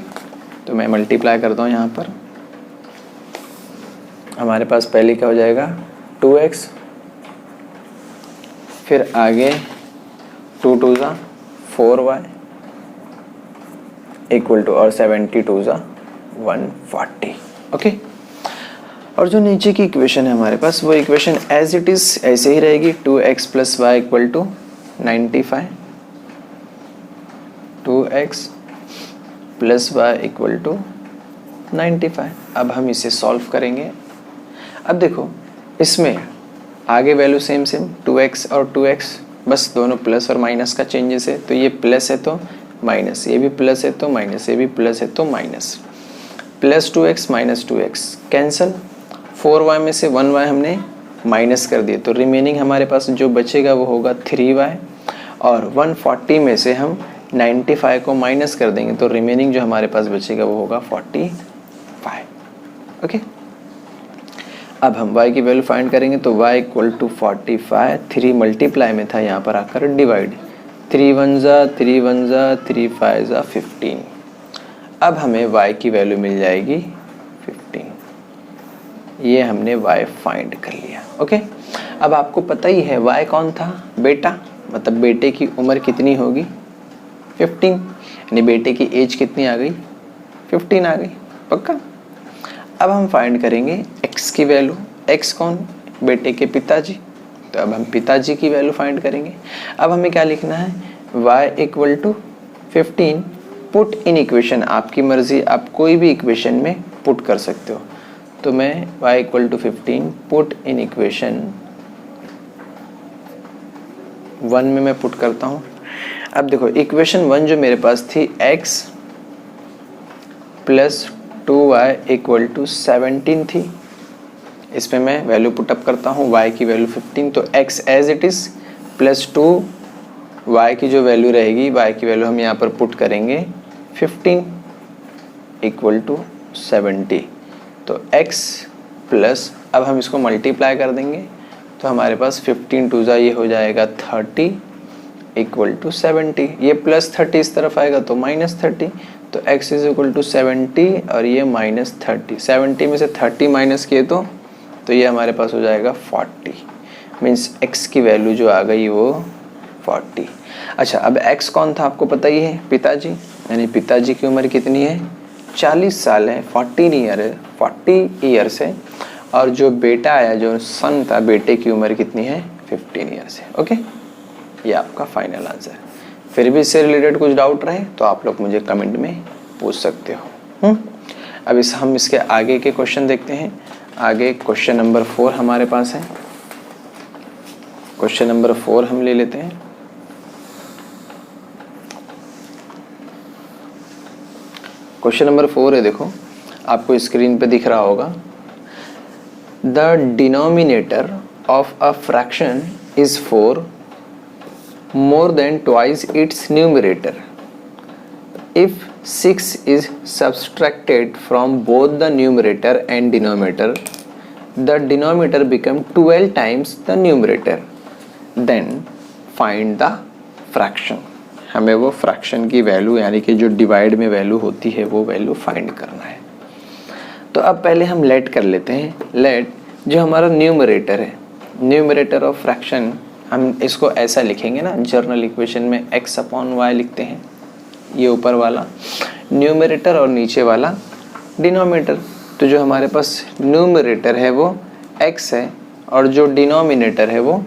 तो मैं मल्टीप्लाई करता हूँ यहाँ पर, हमारे पास पहले क्या हो जाएगा 2x, फिर आगे 2 2 ज़ा 4y इक्वल टू और 72 ज़ा 140। ओके, और जो नीचे की इक्वेशन है हमारे पास, वो इक्वेशन एज इट इज़ ऐसे ही रहेगी, 2x + y = 95, 2x + y = 95। अब हम इसे सॉल्व करेंगे। अब देखो, इसमें आगे वैल्यू सेम 2x और 2x, बस दोनों प्लस और माइनस का चेंजेस है, तो ये प्लस है तो माइनस, ये भी प्लस है तो माइनस, ये भी प्लस है तो minus, + 2x - 2x cancel, 4y में से 1y हमने माइनस कर दिए, तो रिमेनिंग हमारे पास जो बचेगा वो होगा 3y, और 140 में से हम 95 को माइनस कर देंगे, तो रिमेनिंग जो हमारे पास बचेगा वो होगा 45। ओके, अब हम y की वैल्यू फाइंड करेंगे, तो y = 45, 3 मल्टीप्लाई में था, यहाँ पर आकर डिवाइड, 3 1 ज़ा 3 1 ज़ा 3 5 ज़ा 15। अब हमें y की वैल्यू मिल जाएगी 15। ये हमने y फाइंड कर लिया। ओके, अब आपको पता ही है y कौन था, बेटा, मतलब बेटे की उम्र कितनी होगी 15, यानी बेटे की एज कितनी आ गई 15 आ गई, पक्का। अब हम फाइंड करेंगे x की वैल्यू, x कौन, बेटे के पिताजी, तो अब हम पिताजी की वैल्यू फाइंड करेंगे। अब हमें क्या लिखना है, y = 15, पुट इन इक्वेशन, आपकी मर्जी, आप कोई भी इक्वेशन में पुट कर सकते हो, तो मैं y = 15 पुट इन इक्वेशन 1 में मैं पुट करता हूँ। अब देखो, इक्वेशन 1 जो मेरे पास थी, x + 2y = 17 थी, इसमें मैं वैल्यू पुटअप करता हूँ, y की वैल्यू 15, तो x as it is + 2 y की जो वैल्यू रहेगी, y की वैल्यू हम यहाँ पर पुट करेंगे 15 = 70, तो x प्लस, अब हम इसको मल्टीप्लाई कर देंगे, तो हमारे पास 15 टू ये हो जाएगा 30 इक्वल टू 70। ये प्लस 30 इस तरफ आएगा तो माइनस 30, तो x इज इक्वल टू 70 और ये माइनस 30। 70 में से 30 माइनस किए तो ये हमारे पास हो जाएगा 40, मीन्स x की वैल्यू जो आ गई वो 40। अच्छा, अब x कौन था आपको पता ही है, पिताजी, यानी पिताजी की उम्र कितनी है, 40 साल है, 40 ईयर्स है। और जो बेटा आया, जो सन था, बेटे की उम्र कितनी है, 15 ईयर्स है। ओके, ये आपका फाइनल आंसर है। फिर भी इससे रिलेटेड कुछ डाउट रहे तो आप लोग मुझे कमेंट में पूछ सकते हो। अब हम इसके आगे के क्वेश्चन देखते हैं। आगे क्वेश्चन नंबर 4 हमारे पास है। क्वेश्चन नंबर 4 हम ले लेते हैं। क्वेश्चन नंबर 4 है, देखो आपको स्क्रीन पे दिख रहा होगा। The denominator of a fraction is 4 more than twice its numerator. If 6 is subtracted from both the numerator and denominator, the denominator become 12 times the numerator. Then find the fraction. हमें वो fraction की value, यानी कि जो divide में value होती है, वो वैल्यू फाइंड करना है। तो अब पहले हम लेट कर लेते हैं। लेट जो हमारा न्यूमरेटर है, न्यूमरेटर ऑफ फ्रैक्शन, हम इसको ऐसा लिखेंगे ना, जर्नल इक्वेशन में x अपॉन वाई लिखते हैं, ये ऊपर वाला न्यूमरेटर और नीचे वाला डिनोमिनेटर। तो जो हमारे पास न्यूमरेटर है वो x है और जो डिनोमिनेटर है वो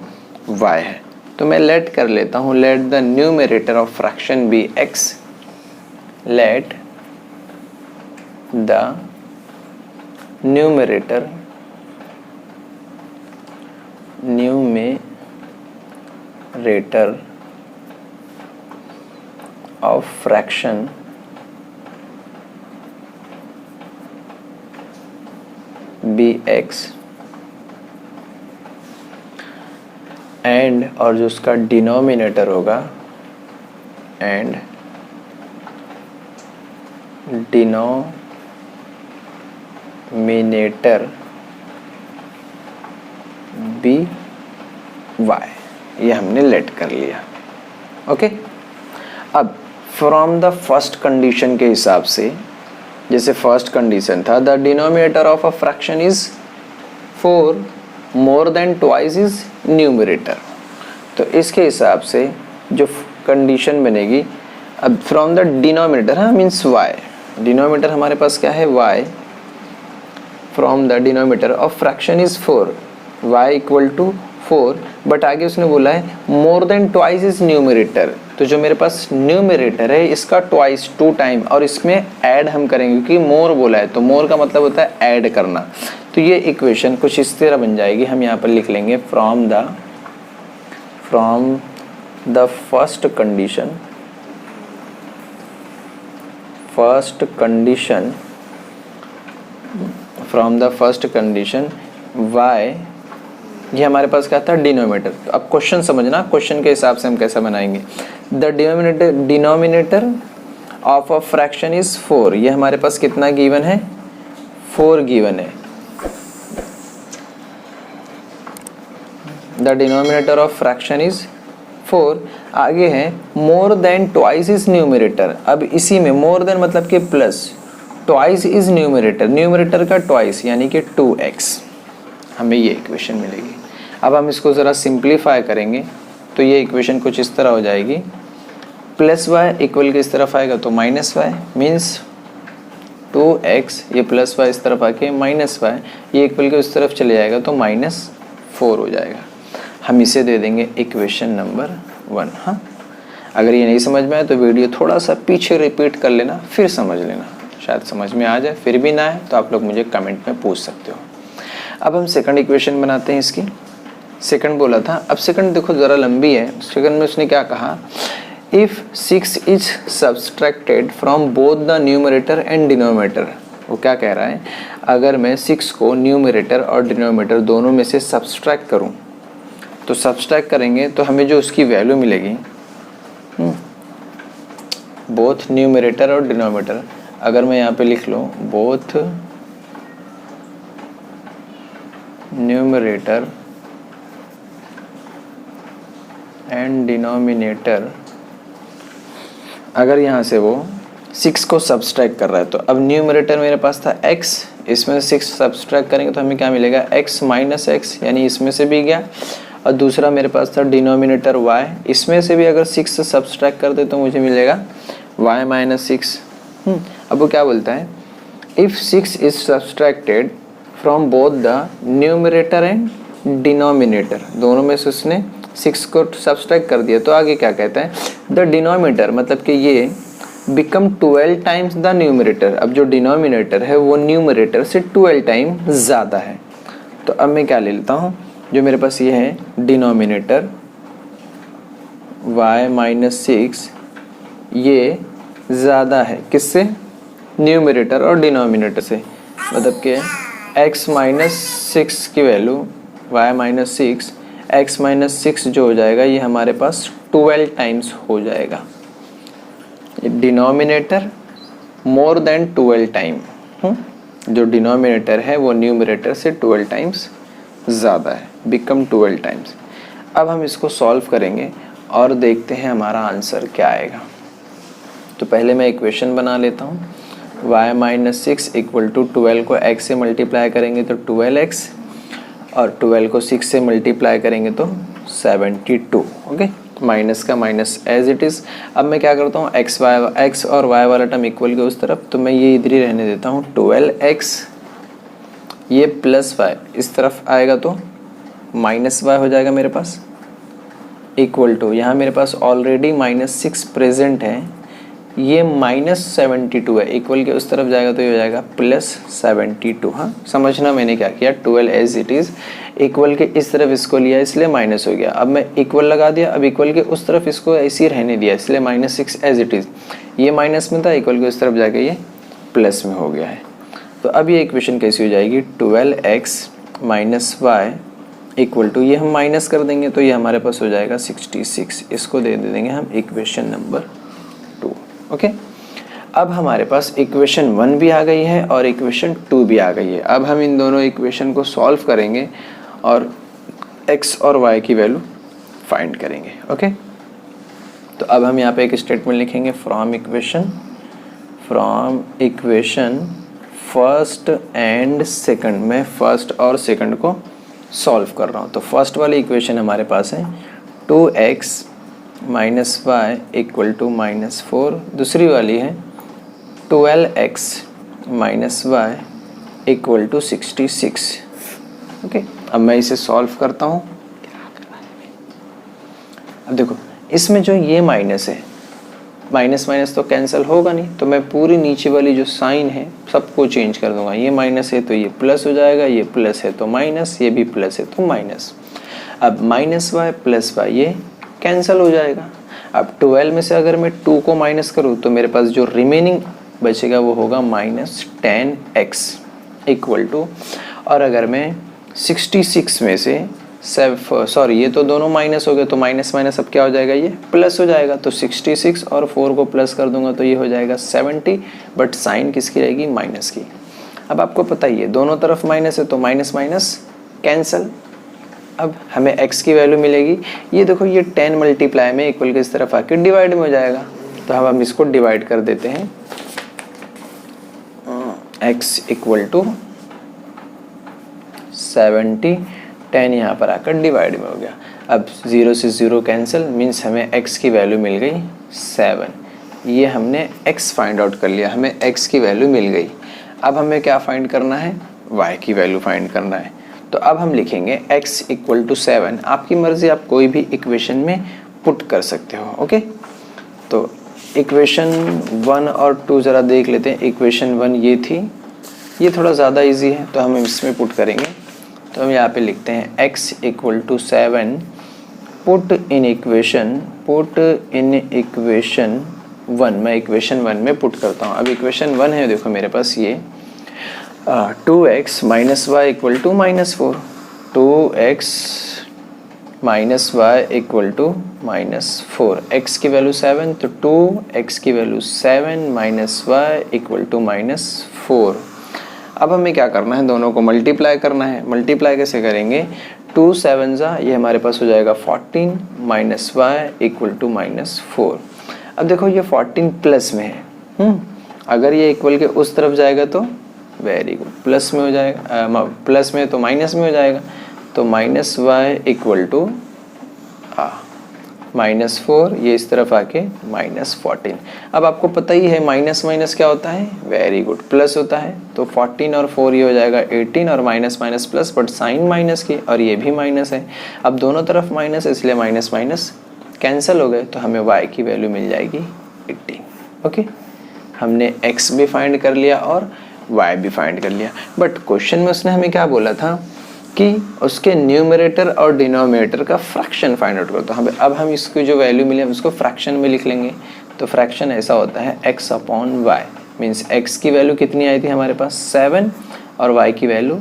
y है। तो मैं लेट कर लेता हूँ, let the numerator of fraction be x, let the numerator of fraction bx and, और जो उसका डिनोमिनेटर होगा, एंड डिनोमिनेटर बी वाई, ये हमने लेट कर लिया। ओके, अब फ्रॉम द फर्स्ट कंडीशन के हिसाब से, जैसे फर्स्ट कंडीशन था the denominator of a fraction is 4 more than twice is numerator, तो इसके हिसाब से जो कंडीशन बनेगी, अब फ्रॉम द डिनोमिनेटर, हाँ मीन्स वाई, डिनोमिनेटर हमारे पास क्या है, y, from the denominator of fraction is 4, y equal to 4, but आगे उसने बोला है more than twice is numerator, तो जो मेरे पास न्यूमरेटर है इसका ट्वाइस, 2 टाइम, और इसमें ऐड हम करेंगे क्योंकि मोर बोला है, तो मोर का मतलब होता है ऐड करना। तो ये इक्वेशन कुछ इस तरह बन जाएगी, हम यहाँ पर लिख लेंगे from the first condition from the first condition y, ये हमारे पास क्या था, डिनोमिनेटर। तो अब क्वेश्चन समझना, क्वेश्चन के हिसाब से हम कैसे बनाएंगे। The denominator of a fraction is 4, ये हमारे पास कितना गिवन है, 4 गिवन है। The denominator of fraction is 4, आगे है more than twice is numerator. अब इसी में मोर देन मतलब कि plus, twice is numerator, numerator का ट्वाइस यानी कि 2x, हमें ये इक्वेशन मिलेगी। अब हम इसको ज़रा सिंप्लीफाई करेंगे तो ये इक्वेशन कुछ इस तरह हो जाएगी, प्लस वाई इक्वल के इस तरफ आएगा तो माइनस वाई, मीन्स 2x, ये प्लस वाई इस तरफ आके माइनस वाई, ये इक्वल के उस तरफ चले जाएगा तो -4 हो जाएगा। हम इसे दे देंगे इक्वेशन नंबर 1। हाँ, अगर ये नहीं समझ में आए तो वीडियो थोड़ा सा पीछे रिपीट कर लेना, फिर समझ लेना, शायद समझ में आ जाए। फिर भी ना आए तो आप लोग मुझे कमेंट में पूछ सकते हो। अब हम सेकंड इक्वेशन बनाते हैं इसकी। सेकंड बोला था, अब सेकंड देखो ज़रा लंबी है। सेकंड में उसने क्या कहा, if 6 is subtracted from both the numerator and denominator. वो क्या कह रहा है, अगर मैं 6 को न्यूमरेटर और डिनोमिनेटर दोनों में से सब्सट्रैक्ट करूं, तो सब्सट्रैक्ट करेंगे तो हमें जो उसकी वैल्यू मिलेगी, बोथ न्यूमरेटर और डिनोमिनेटर, अगर मैं यहाँ पे लिख लूँ बोथ न्यूमरेटर एंड डिनोमिनेटर, अगर यहाँ से वो 6 को सब्सट्रैक्ट कर रहा है तो अब न्यूमरेटर मेरे पास था x, इसमें से 6 सब्सट्रैक्ट करेंगे तो हमें क्या मिलेगा x माइनस एक्स, यानी इसमें से भी गया। और दूसरा मेरे पास था डिनोमिनेटर y, इसमें से भी अगर 6 से सब्सट्रैक्ट कर दे तो मुझे मिलेगा y माइनस 6। अब वो क्या बोलता है, if 6 is subtracted from both the numerator and denominator, दोनों में से उसने 6 को सब्सट्रैक्ट कर दिया, तो आगे क्या कहता है, द डिनोमिनेटर, मतलब कि ये बिकम 12 टाइम्स द न्यूमरेटर। अब जो डिनोमिनेटर है वो न्यूमरेटर से 12 टाइम ज़्यादा है। तो अब मैं क्या ले लेता हूँ, जो मेरे पास ये है डिनोमिनेटर y माइनस 6, ये ज़्यादा है किससे, न्यूमरेटर और डिनोमिनेटर से, मतलब कि x माइनस 6 की value y minus 6, x minus 6 जो हो जाएगा ये हमारे पास 12 टाइम्स हो जाएगा। डिनोमिनेटर मोर देन 12 टाइम, जो डिनोमिनेटर है वो न्यूमरेटर से 12 टाइम्स ज़्यादा है, बिकम 12 टाइम्स। अब हम इसको सॉल्व करेंगे और देखते हैं हमारा आंसर क्या आएगा। तो पहले मैं इक्वेशन बना लेता हूँ, y माइनस 6 इक्वल टू 12 को x से मल्टीप्लाई करेंगे तो 12x, और 12 को 6 से मल्टीप्लाई करेंगे तो 72। ओके, माइनस का माइनस एज इट इज़। अब मैं क्या करता हूँ, x और y वाला टर्म इक्वल के उस तरफ, तो मैं ये इधर ही रहने देता हूँ। 12x ये प्लस y इस तरफ आएगा तो माइनस y हो जाएगा मेरे पास, इक्वल टू, यहाँ मेरे पास ऑलरेडी माइनस 6 प्रेजेंट है, ये माइनस 72 है, इक्वल के उस तरफ जाएगा तो ये हो जाएगा प्लस 72। हाँ, समझना मैंने क्या किया, 12 एज इट इज़, इक्वल के इस तरफ इसको लिया इसलिए माइनस हो गया। अब मैं इक्वल लगा दिया, अब इक्वल के उस तरफ इसको ऐसे ही रहने दिया इसलिए माइनस 6 एज इट इज़, ये माइनस में था, इक्वल के उस तरफ जाके ये प्लस में हो गया है। तो अब ये इक्वेशन कैसी हो जाएगी, 12x minus y equal to, ये हम माइनस कर देंगे तो ये हमारे पास हो जाएगा 66, इसको दे देंगे हम इक्वेशन नंबर 2। ओके, अब हमारे पास इक्वेशन 1 भी आ गई है और इक्वेशन 2 भी आ गई है। अब हम इन दोनों इक्वेशन को सॉल्व करेंगे और x और y की वैल्यू फाइंड करेंगे। ओके, तो अब हम यहाँ पे एक स्टेटमेंट लिखेंगे, from equation first and second, मैं फर्स्ट और सेकंड को सॉल्व कर रहा हूँ। तो फर्स्ट वाली इक्वेशन हमारे पास है 2x minus y equal to minus 4, दूसरी वाली है 12x minus y equal to 66। Okay, अब मैं इसे सॉल्व करता हूँ। अब देखो, इसमें जो ये माइनस है, माइनस माइनस तो कैंसिल होगा नहीं, तो मैं पूरी नीचे वाली जो साइन है सबको चेंज कर दूंगा। ये माइनस है तो ये प्लस हो जाएगा, ये प्लस है तो माइनस, ये भी प्लस है तो माइनस। अब माइनस वाई प्लस वाई ये कैंसिल हो जाएगा। अब 12 में से अगर मैं 2 को माइनस करूँ तो मेरे पास जो रिमेनिंग बचेगा वो होगा माइनस 10x इक्वल टू, और अगर मैं 66 में से ये तो दोनों माइनस हो गए तो माइनस माइनस अब क्या हो जाएगा, ये प्लस हो जाएगा। तो 66 और 4 को प्लस कर दूंगा तो ये हो जाएगा 70, बट साइन किसकी रहेगी, माइनस की। अब आपको पता ही है दोनों तरफ माइनस है तो माइनस माइनस कैंसल। अब हमें x की वैल्यू मिलेगी, ये देखो ये 10 मल्टीप्लाई में इक्वल के इस तरफ आके डिवाइड में हो जाएगा, तो हम इसको डिवाइड कर देते हैं। x इक्वल टू 70, 10 यहाँ पर आकर डिवाइड में हो गया। अब 0 से 0 कैंसिल, मीन्स हमें x की वैल्यू मिल गई 7। ये हमने x फाइंड आउट कर लिया, हमें x की वैल्यू मिल गई। अब हमें क्या फाइंड करना है, y की वैल्यू फाइंड करना है। तो अब हम लिखेंगे x इक्वल टू 7, आपकी मर्जी, आप कोई भी इक्वेशन में पुट कर सकते हो। ओके, तो इक्वेशन 1 और 2 ज़रा देख लेते हैं। इक्वेशन 1 ये थी, ये थोड़ा ज़्यादा इजी है तो हम इसमें पुट करेंगे। तो हम यहाँ पे लिखते हैं x equal to 7, put in equation 1, मैं इक्वेशन 1 में पुट करता हूँ। अब इक्वेशन 1 है, देखो मेरे पास ये 2x minus y equal to minus 4, 2x minus y equal to minus 4, x की वैल्यू 7, तो 2x की value 7 minus y equal to minus 4। अब हमें क्या करना है, दोनों को मल्टीप्लाई करना है। मल्टीप्लाई कैसे करेंगे, 2 7 जा, ये हमारे पास हो जाएगा 14 माइनस वाई इक्वल टू -4। अब देखो ये 14 प्लस में है, अगर ये इक्वल के उस तरफ जाएगा तो वेरी गुड प्लस में हो जाएगा, प्लस में तो माइनस में हो जाएगा, तो माइनस वाई इक्वल टू -4, ये इस तरफ आके -14। अब आपको पता ही है माइनस माइनस क्या होता है, वेरी गुड प्लस होता है, तो 14 और 4 ये हो जाएगा 18 और minus minus plus, but sign minus की और ये भी माइनस है, अब दोनों तरफ माइनस है इसलिए माइनस माइनस कैंसिल हो गए, तो हमें y की वैल्यू मिल जाएगी 18। ओके, हमने x भी फाइंड कर लिया और y भी फाइंड कर लिया, बट क्वेश्चन में उसने हमें क्या बोला था कि उसके न्यूमरेटर और डिनोमिनेटर का फ्रैक्शन फाइंड आउट करो। तो अब हम इसकी जो वैल्यू मिली हम उसको फ्रैक्शन में लिख लेंगे। तो फ्रैक्शन ऐसा होता है x upon y, means x की वैल्यू कितनी आई थी हमारे पास 7 और y की वैल्यू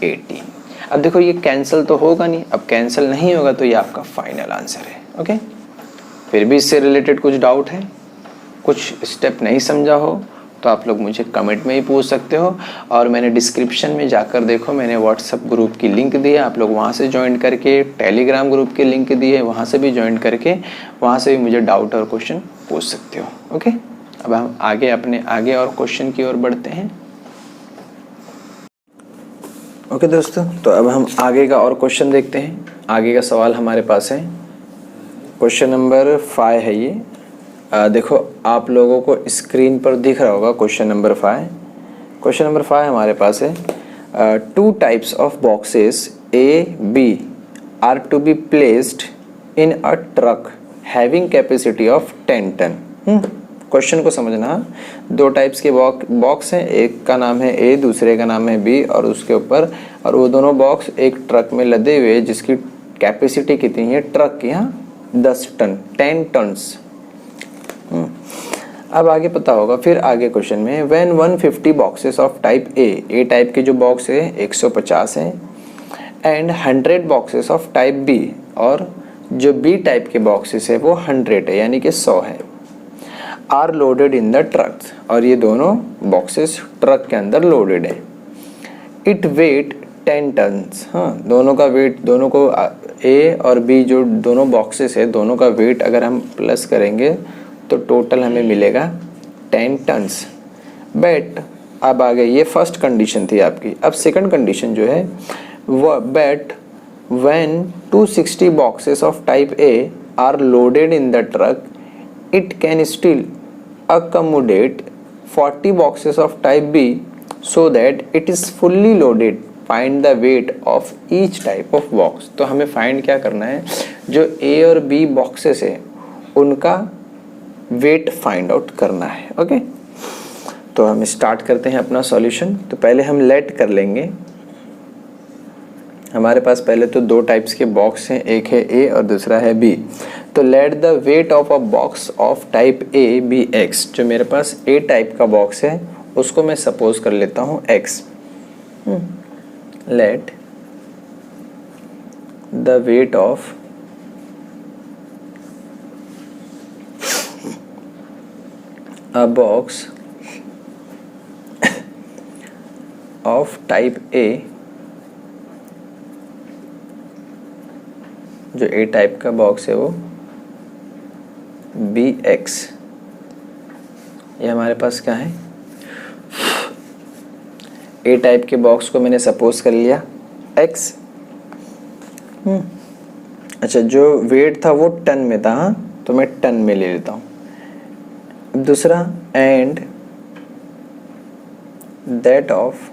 18। अब देखो ये कैंसिल तो होगा नहीं, अब कैंसिल नहीं होगा तो ये आपका फाइनल आंसर है। ओके, फिर भी इससे रिलेटेड कुछ डाउट है, कुछ स्टेप नहीं समझा हो तो आप लोग मुझे कमेंट में ही पूछ सकते हो, और मैंने डिस्क्रिप्शन में जाकर देखो मैंने व्हाट्सएप ग्रुप की लिंक दी है, आप लोग वहाँ से ज्वाइन करके, टेलीग्राम ग्रुप की लिंक दी है वहाँ से भी ज्वाइन करके वहाँ से भी मुझे डाउट और क्वेश्चन पूछ सकते हो। ओके, अब हम आगे और क्वेश्चन की ओर बढ़ते हैं। ओके दोस्तों, तो अब हम आगे का और क्वेश्चन देखते हैं। आगे का सवाल हमारे पास है, क्वेश्चन नंबर 5 है ये। देखो आप लोगों को स्क्रीन पर दिख रहा होगा क्वेश्चन नंबर 5। क्वेश्चन नंबर 5 हमारे पास है, 2 types of boxes A B are to be placed in a truck having capacity of 10 ton. Question को समझना, 2 टाइप्स के बॉक्स हैं, एक का नाम है ए, दूसरे का नाम है बी, और उसके ऊपर और वो दोनों बॉक्स एक ट्रक में लदे हुए जिसकी कैपेसिटी कितनी है ट्रक की, 10 टन, 10 टन्स। अब आगे पता होगा, फिर आगे क्वेश्चन में when 150 boxes of type A type के जो बॉक्स है 150 है, and 100 boxes of type B, और जो बी टाइप के बॉक्सेस है वो 100 है यानी कि 100 है, are loaded in the truck, और ये दोनों बॉक्सेस ट्रक के अंदर लोडेड है। इट वेट 10 टन्स, दोनों का वेट, दोनों को ए और बी जो दोनों बॉक्सेस है दोनों का वेट अगर हम प्लस करेंगे तो टोटल हमें मिलेगा 10 टन्स। बट अब आ गई, ये फर्स्ट कंडीशन थी आपकी। अब सेकंड कंडीशन जो है वो, but when 260 boxes of type A R loaded in the truck it can still accommodate 40 boxes of type B so that it is fully loaded. Find the weight of each type of box. तो हमें find क्या करना है, जो A और B boxes है उनका weight find out करना है। ओके, तो हम स्टार्ट करते हैं अपना सॉल्यूशन। तो पहले हम लेट कर लेंगे, हमारे पास पहले तो 2 टाइप्स के बॉक्स हैं, एक है ए और दूसरा है बी। तो let the weight of a box of type A be x, जो मेरे पास ए टाइप का बॉक्स है उसको मैं सपोज कर लेता हूँ x. Late the weight of a box of type A, जो A टाइप का बॉक्स है वो BX, ये हमारे पास क्या है, A टाइप के बॉक्स को मैंने सपोज कर लिया X। अच्छा, जो वेट था वो टन में था, तो मैं टन में ले लेता हूँ। दूसरा, and that of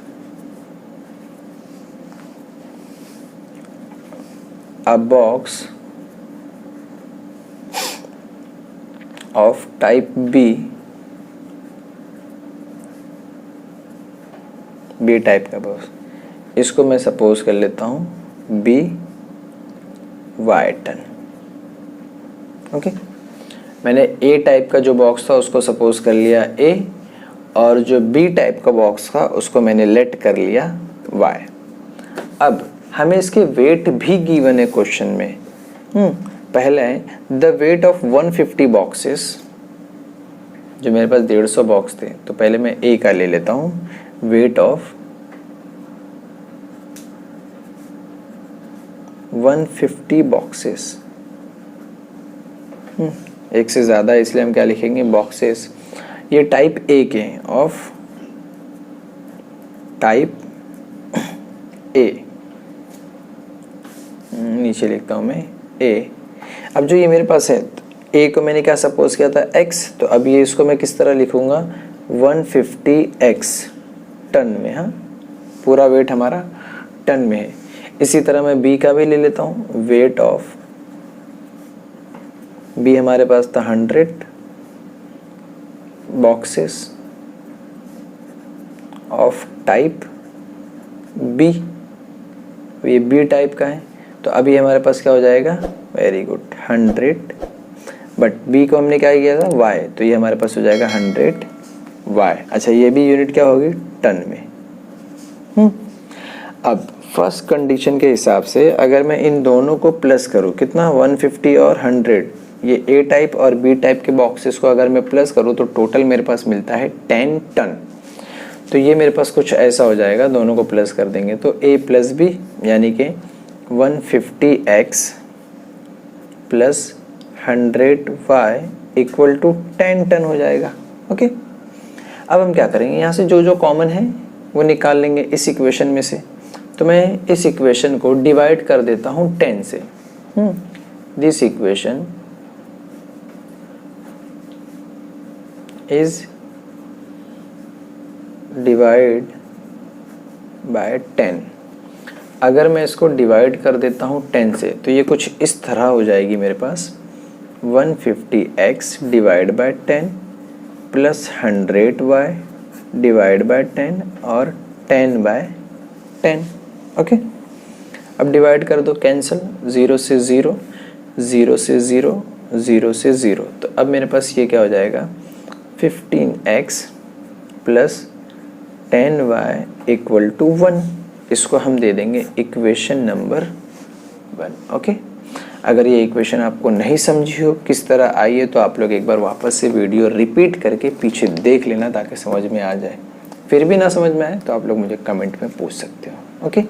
a box of type B type का बॉक्स, इसको मैं सपोज कर लेता हूँ बी वाई टन। ओके, मैंने ए टाइप का जो बॉक्स था उसको सपोज कर लिया ए, और जो बी टाइप का बॉक्स था उसको मैंने लेट कर लिया वाई। अब हमें इसके वेट भी गिवन है क्वेश्चन में। पहला है द वेट ऑफ 150 बॉक्सेस, जो मेरे पास 150 बॉक्स थे, तो पहले मैं ए का ले लेता हूँ, वेट ऑफ 150 बॉक्सेस। एक से ज़्यादा इसलिए हम क्या लिखेंगे, बॉक्सेस। ये टाइप ए के हैं, ऑफ टाइप ए, नीचे लिखता हूँ मैं ए। अब जो ये मेरे पास है, ए को मैंने क्या सपोज किया था, एक्स, तो अब ये इसको मैं किस तरह लिखूंगा, 150x टन में। हाँ, पूरा वेट हमारा टन में है। इसी तरह मैं बी का भी ले लेता हूँ, वेट ऑफ बी हमारे पास था 100 बॉक्सेस ऑफ टाइप बी। ये बी टाइप का है, तो अभी हमारे पास क्या हो जाएगा, वेरी गुड, 100, बट बी को हमने क्या किया था, वाई, तो ये हमारे पास हो जाएगा 100 वाई। अच्छा, ये भी यूनिट क्या होगी, टन में। अब फर्स्ट कंडीशन के हिसाब से अगर मैं इन दोनों को प्लस करूँ, कितना, 150 और 100, ये ए टाइप और बी टाइप के बॉक्सेस को अगर मैं प्लस करूँ तो टोटल मेरे पास मिलता है 10 टन। तो ये मेरे पास कुछ ऐसा हो जाएगा, दोनों को प्लस कर देंगे तो ए प्लस बी यानी कि 150x plus 100y equal to 10 ton हो जाएगा। ओके, अब हम क्या करेंगे, यहाँ से जो जो कॉमन है वो निकाल लेंगे इस इक्वेशन में से। तो मैं इस इक्वेशन को डिवाइड कर देता हूँ 10 से। This equation is divide by 10। अगर मैं इसको डिवाइड कर देता हूँ 10 से तो ये कुछ इस तरह हो जाएगी मेरे पास, 150x divide by 10 plus 100y divide by 10 और 10 बाय 10। ओके, अब डिवाइड कर दो, कैंसिल, 0 से 0, 0 से 0, 0 से 0, तो अब मेरे पास ये क्या हो जाएगा, 15x plus 10y equal to 1। इसको हम दे देंगे इक्वेशन नंबर 1। ओके, अगर ये इक्वेशन आपको नहीं समझी हो किस तरह आई है तो आप लोग एक बार वापस से वीडियो रिपीट करके पीछे देख लेना ताकि समझ में आ जाए। फिर भी ना समझ में आए तो आप लोग मुझे कमेंट में पूछ सकते हो। ओके,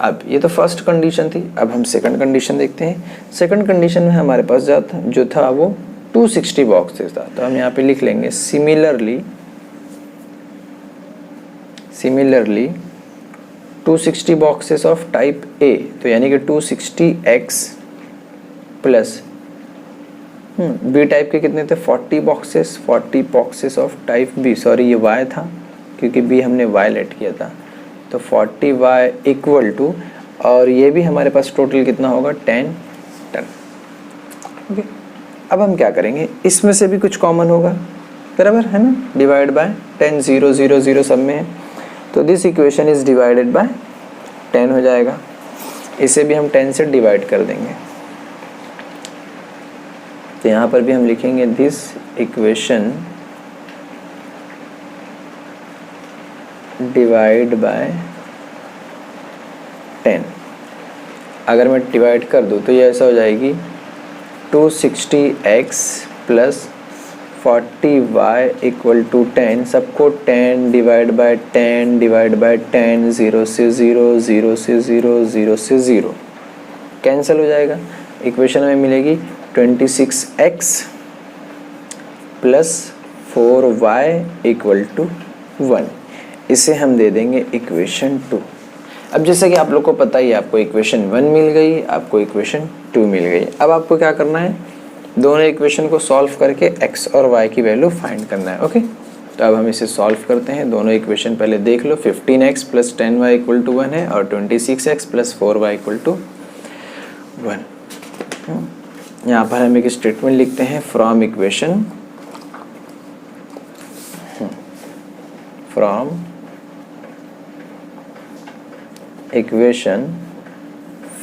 अब ये तो फर्स्ट कंडीशन थी। अब हम सेकंड कंडीशन देखते हैं। सेकंड कंडीशन में हमारे पास जो था वो 260 बॉक्सेस था, तो हम यहाँ पे लिख लेंगे सिमिलरली 260 बॉक्सेस ऑफ टाइप ए, तो यानी कि 260x प्लस बी टाइप के कितने थे, 40 boxes of type B. Sorry, ये y था क्योंकि बी हमने y लेट किया था, तो 40y इक्वल टू, और ये भी हमारे पास टोटल कितना होगा, 10 टन। ओके, अब हम क्या करेंगे, इसमें से भी कुछ कॉमन होगा, बराबर है ना, डिवाइड बाय 10, 0 0 0 सब में है, तो this equation is divided by 10 हो जाएगा। इसे भी हम 10 से डिवाइड कर देंगे, तो यहाँ पर भी हम लिखेंगे दिस इक्वेशन डिवाइड बाय 10। अगर मैं डिवाइड कर दूँ तो ये ऐसा हो जाएगी, 260x plus 40y equal to 10, सबको 10 डिवाइड बाय 10 डिवाइड बाय 10, 0 से 0, 0 से 0, 0 से 0, कैंसिल हो जाएगा। इक्वेशन में मिलेगी 26x plus 4y equal to 1। इसे हम दे देंगे इक्वेशन 2। अब जैसे कि आप लोग को पता ही है, आपको इक्वेशन 1 मिल गई, आपको इक्वेशन 2 मिल गई। अब आपको क्या करना है, दोनों इक्वेशन को सॉल्व करके x और y की वैल्यू फाइंड करना है। ओके, तो अब हम इसे सॉल्व करते हैं। दोनों इक्वेशन पहले देख लो, 15x plus 10y equal to 1 है और 26x plus 4y equal to 1। यहाँ पर हम एक स्टेटमेंट लिखते हैं, from equation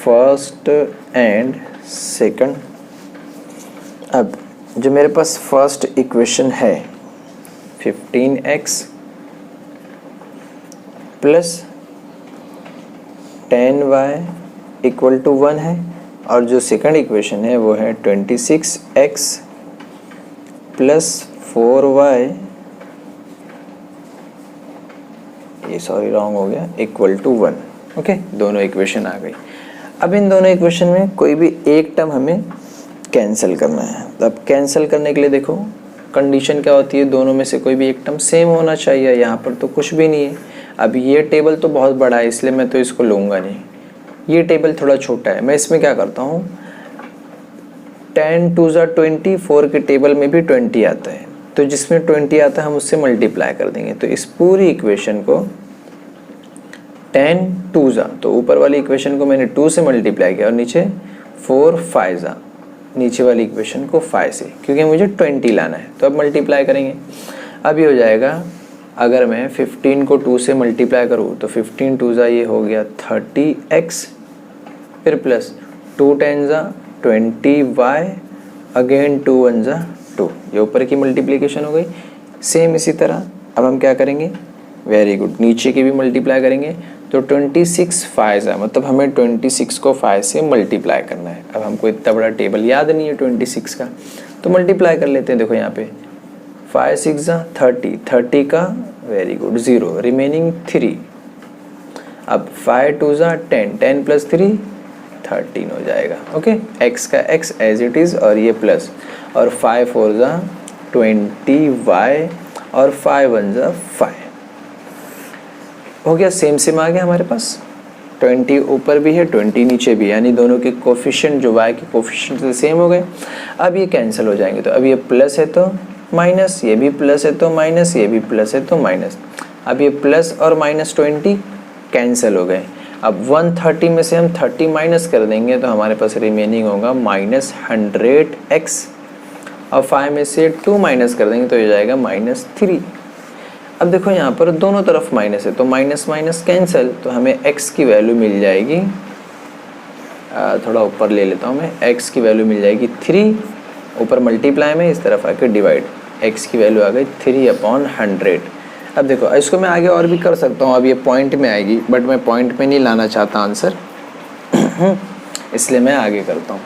first and second. अब जो मेरे पास फर्स्ट इक्वेशन है 15x plus 10y equal to 1 है, और जो सेकंड इक्वेशन है वो है 26x प्लस 4y, ये सॉरी रॉन्ग हो गया, इक्वल टू 1। ओके, दोनों इक्वेशन आ गई। अब इन दोनों इक्वेशन में कोई भी एक टर्म हमें कैंसिल करना है। तो अब कैंसिल करने के लिए देखो कंडीशन क्या होती है, दोनों में से कोई भी एक टर्म सेम होना चाहिए। यहाँ पर तो कुछ भी नहीं है। अब ये टेबल तो बहुत बड़ा है इसलिए मैं तो इसको लूँगा नहीं, ये टेबल थोड़ा छोटा है। मैं इसमें क्या करता हूँ, 10 2 20, 4 के टेबल में भी 20 आता है, तो जिसमें 20 आता है हम उससे मल्टीप्लाई कर देंगे। तो इस पूरी इक्वेशन को 10 2 तो ऊपर वाली इक्वेशन को मैंने 2 से मल्टीप्लाई किया और नीचे 4 5 नीचे वाली इक्वेशन को 5 से, क्योंकि मुझे 20 लाना है। तो अब मल्टीप्लाई करेंगे। अब ये हो जाएगा, अगर मैं 15 को 2 से मल्टीप्लाई करूँ तो 15 2 ये हो गया 30x, फिर प्लस 2 10 20y, अगेन 2 1 2, ये ऊपर की मल्टीप्लिकेशन हो गई। सेम इसी तरह अब हम क्या करेंगे, वेरी गुड, नीचे की भी मल्टीप्लाई करेंगे। तो 26 5 मतलब हमें 26 को 5 से मल्टीप्लाई करना है। अब हमको इतना बड़ा टेबल याद नहीं है 26 का, तो मल्टीप्लाई कर लेते हैं। देखो यहाँ पे 5 6 30, 30 का वेरी गुड 0, रिमेनिंग 3। अब 5 2 10, 10 प्लस 3 13 हो जाएगा। ओके, x का x एज इट इज़ और ये प्लस, और 5 4 20y और 5 1 5 हो गया। सेम सेम आ गया हमारे पास, 20 ऊपर भी है 20 नीचे भी, यानी दोनों के कोफिशिएंट जो y के कोफिशिएंट से सेम हो गए। अब ये कैंसिल हो जाएंगे। तो अब ये प्लस है तो माइनस, ये भी प्लस है तो माइनस, ये भी प्लस है तो माइनस। अब ये प्लस और माइनस 20 कैंसिल हो गए। अब 130 में से हम 30 माइनस कर देंगे तो हमारे पास रिमेनिंग होगा -100x, और 5 में से 2 माइनस कर देंगे तो ये जाएगा -3। अब देखो यहाँ पर दोनों तरफ माइनस है तो माइनस माइनस कैंसिल, तो हमें x की वैल्यू मिल जाएगी, थोड़ा ऊपर ले लेता हूँ मैं, x की वैल्यू मिल जाएगी 3, ऊपर मल्टीप्लाई में इस तरफ आके डिवाइड, x की वैल्यू आ गई 3/100। अब देखो इसको मैं आगे और भी कर सकता हूँ, अब ये पॉइंट में आएगी, बट मैं पॉइंट में नहीं लाना चाहता आंसर इसलिए मैं आगे करता हूँ।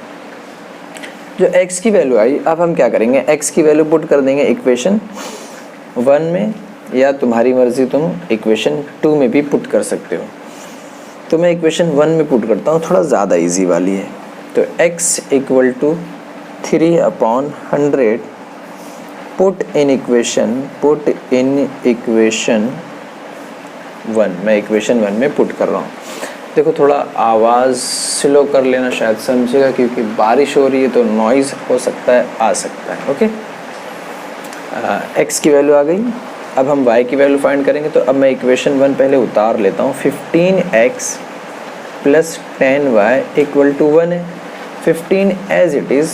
जो x की वैल्यू आई, अब हम क्या करेंगे, x की वैल्यू पुट कर देंगे इक्वेशन 1 में, या तुम्हारी मर्जी, तुम इक्वेशन 2 में भी पुट कर सकते हो। तो मैं इक्वेशन 1 में पुट करता हूँ, थोड़ा ज़्यादा इजी वाली है। तो x = 3/100 पुट इन इक्वेशन 1। मैं इक्वेशन 1 में पुट कर रहा हूँ। देखो थोड़ा आवाज़ स्लो कर लेना, शायद समझेगा, क्योंकि बारिश हो रही है तो नॉइज़ हो सकता है, आ सकता है। ओके, x की वैल्यू आ गई। अब हम y की वैल्यू फाइंड करेंगे। तो अब मैं इक्वेशन 1 पहले उतार लेता हूँ। 15x + 10y = 1 है। 15 एज इट इज़,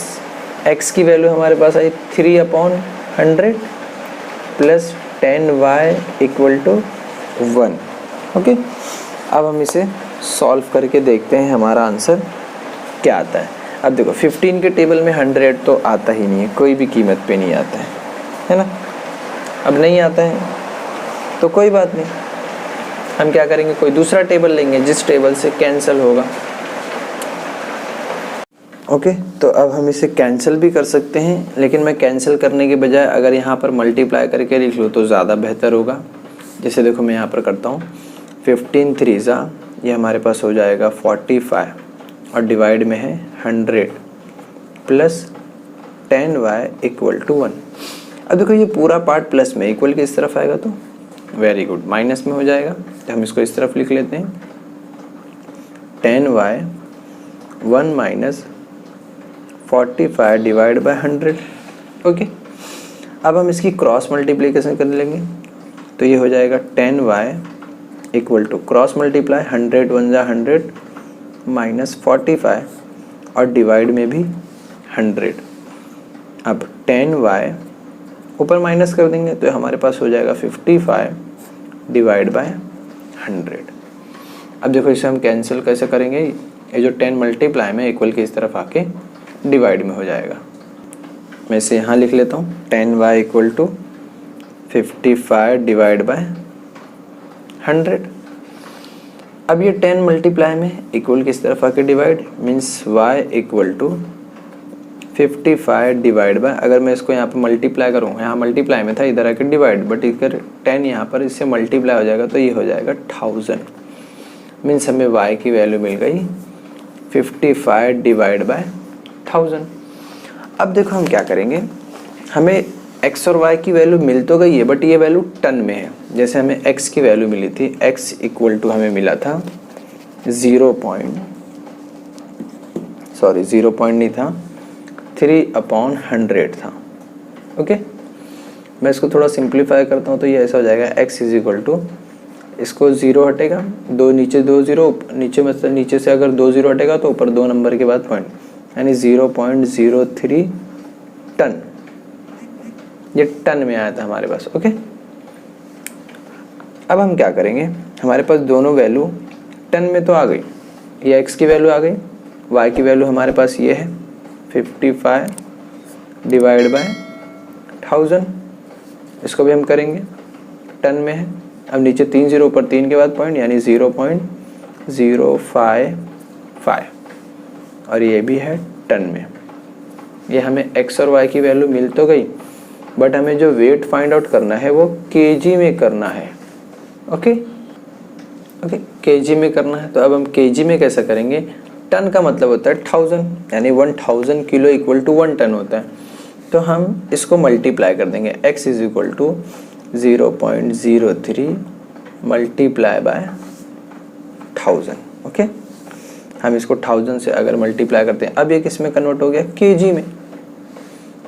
x की वैल्यू हमारे पास आई 3/100 प्लस 10y = 1। ओके, अब हम इसे सॉल्व करके देखते हैं हमारा आंसर क्या आता है। अब देखो 15 के टेबल में 100 तो आता ही नहीं है, कोई भी कीमत पे नहीं आता है ना। अब नहीं आता है तो कोई बात नहीं, हम क्या करेंगे, कोई दूसरा टेबल लेंगे जिस टेबल से कैंसिल होगा। ओके, तो अब हम इसे कैंसिल भी कर सकते हैं, लेकिन मैं कैंसिल करने के बजाय अगर यहाँ पर मल्टीप्लाई करके लिख लूँ तो ज़्यादा बेहतर होगा। जैसे देखो मैं यहाँ पर करता हूँ, 15 3 ये हमारे पास हो जाएगा 45, और डिवाइड में है 100 प्लस 10y = 1। अब देखो ये पूरा पार्ट प्लस में, इक्वल के इस तरफ आएगा तो वेरी गुड, माइनस में हो जाएगा। तो हम इसको इस तरफ लिख लेते हैं, 10y 1 - 45 डिवाइड बाय 100। ओके, अब हम इसकी क्रॉस मल्टीप्लिकेशन कर लेंगे। तो ये हो जाएगा 10y = क्रॉस मल्टीप्लाई 100 1 100 माइनस 45, और डिवाइड में भी 100। अब 10y ऊपर माइनस कर देंगे तो हमारे पास हो जाएगा 55 डिवाइड बाय 100। अब देखो इसे हम कैंसिल कैसे करेंगे, ये जो 10 मल्टीप्लाई में इक्वल के इस तरफ आके डिवाइड में हो जाएगा। मैं इसे यहाँ लिख लेता हूँ, 10y = 55 डिवाइड बाय 100। अब ये 10 मल्टीप्लाई में इक्वल किस तरफ आके divide, means y = 55 divide by, अगर मैं इसको यहाँ पे मल्टीप्लाई करूँ, यहाँ मल्टीप्लाई में था, इधर आके डिवाइड, बट इधर 10 यहाँ पर इससे मल्टीप्लाई हो जाएगा तो ये हो जाएगा 1000। मीन्स हमें y की वैल्यू मिल गई 55 डिवाइड बाय 1000। अब देखो हम क्या करेंगे, हमें x और y की वैल्यू मिल तो गई है बट ये वैल्यू टन में है। जैसे हमें x की वैल्यू मिली थी, x इक्वल टू हमें मिला था 0 पॉइंट नहीं था, 3/100 था। ओके, मैं इसको थोड़ा सिंप्लीफाई करता हूँ तो ये ऐसा हो जाएगा, x इज इक्वल टू, इसको 0 हटेगा, दो नीचे 2 0, नीचे मतलब नीचे से अगर 2 0 हटेगा तो ऊपर 2 नंबर के बाद पॉइंट, यानी 0.03 टन। ये टन में आया था हमारे पास। ओके, अब हम क्या करेंगे, हमारे पास दोनों वैल्यू टन में तो आ गई, ये x की वैल्यू आ गई, y की वैल्यू हमारे पास ये है 55 डिवाइड बाय 1000। इसको भी हम करेंगे, टन में है। अब नीचे 3 0, ऊपर 3 के बाद पॉइंट, यानी 0.055 और ये भी है टन में। ये हमें x और y की वैल्यू मिल तो गई बट हमें जो वेट फाइंड आउट करना है वो kg में करना है। ओके, kg में करना है। तो अब हम kg में कैसे करेंगे, टन का मतलब होता है 1000, यानी 1000 किलो इक्वल टू 1 टन होता है। तो हम इसको मल्टीप्लाई कर देंगे, x is equal to 0.03 multiply by 1000। Okay, हम इसको 1000 से अगर मल्टीप्लाई करते हैं, अब ये किस में कन्वर्ट हो गया, kg में।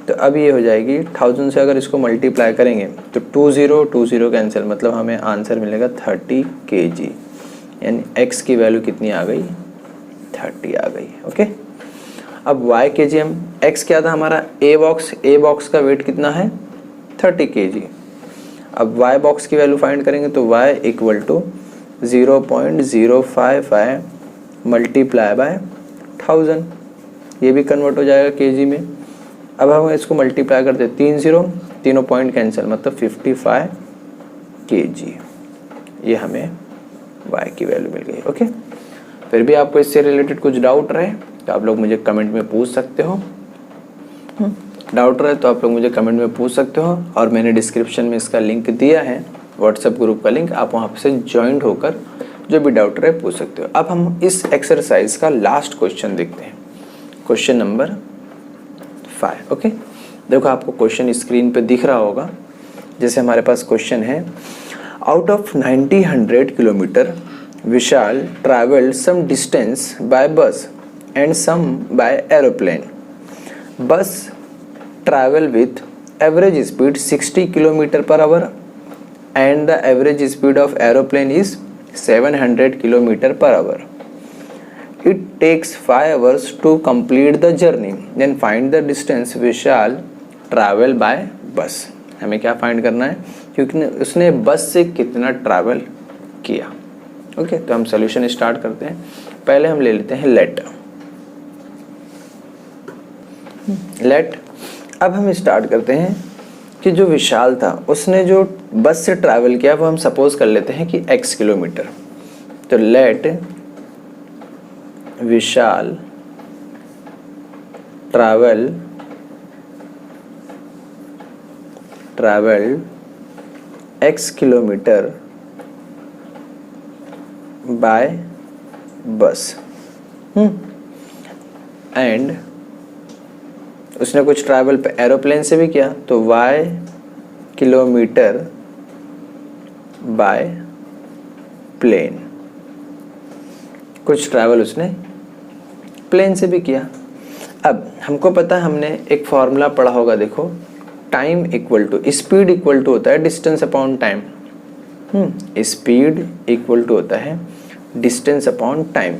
तो अब ये हो जाएगी 1000 से अगर इसको मल्टीप्लाई करेंगे तो 20 कैंसिल, मतलब हमें आंसर मिलेगा 30 kg, यानी x की वैल्यू कितनी आ गई, 30 आ गई। ओके, अब y kg, हम x क्या था हमारा, a बॉक्स का वेट कितना है 30 kg। अब y बॉक्स की वैल्यू फाइंड करेंगे तो y equal to 0.055 multiply by 1000, ये भी कन्वर्ट हो जाएगा kg में। अब हम इसको मल्टीप्लाई करते हैं, 3 0, तीनों पॉइंट कैंसिल, मतलब 55 kg, ये हमें y की वैल्यू मिल गई। ओके, फिर भी आपको इससे रिलेटेड कुछ डाउट रहे तो आप लोग मुझे कमेंट में पूछ सकते हो। डाउट रहे तो आप लोग मुझे कमेंट में पूछ सकते हो, और मैंने डिस्क्रिप्शन में इसका लिंक दिया है, व्हाट्सएप ग्रुप का लिंक, आप वहाँ से ज्वाइंट होकर जो भी डाउट रहे पूछ सकते हो। अब हम इस एक्सरसाइज का लास्ट क्वेश्चन देखते हैं, क्वेश्चन नंबर 5। ओके, देखो आपको क्वेश्चन स्क्रीन पे दिख रहा होगा। जैसे हमारे पास क्वेश्चन है, out of 90-100 kilometre Vishal travelled some distance by bus and some by aeroplane. Bus travel with average speed 60 kilometre per hour and the average speed of aeroplane is 700 kilometre per hour. It takes 5 hours to complete the journey. Then find the distance Vishal travel by bus. हमें क्या find करना है, क्योंकि उसने बस से कितना travel किया। ओके, तो हम सॉल्यूशन स्टार्ट करते हैं। पहले हम ले लेते हैं लेट। अब हम स्टार्ट करते हैं कि जो विशाल था उसने जो बस से ट्रैवल किया वो हम सपोज कर लेते हैं कि x किलोमीटर। तो let Vishal travel x kilometre by bus, and उसने कुछ ट्रैवल पे एरोप्लेन से भी किया, तो y किलोमीटर बाय प्लेन, कुछ ट्रैवल उसने प्लेन से भी किया। अब हमको पता है, हमने एक फॉर्मूला पढ़ा होगा, देखो, time equal to speed equal to होता है distance upon time. Speed equal to होता है डिस्टेंस अपॉन टाइम।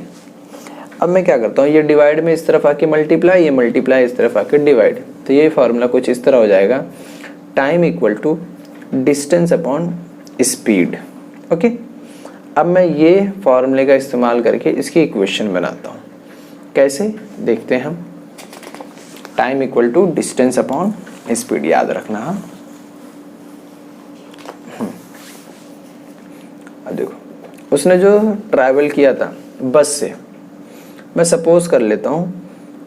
अब मैं क्या करता हूँ, ये डिवाइड में इस तरफ आके मल्टीप्लाई, ये मल्टीप्लाई इस तरफ आके डिवाइड, तो ये फॉर्मूला कुछ इस तरह हो जाएगा, time equal to distance upon speed. Okay, अब मैं ये फॉर्मूले का इस्तेमाल करके इसकी इक्वेशन बनाता हूँ। कैसे देखते हैं हम, time equal to distance upon speed, याद रखना। हाँ, अब देखो उसने जो ट्रैवल किया था बस से, मैं सपोज कर लेता हूँ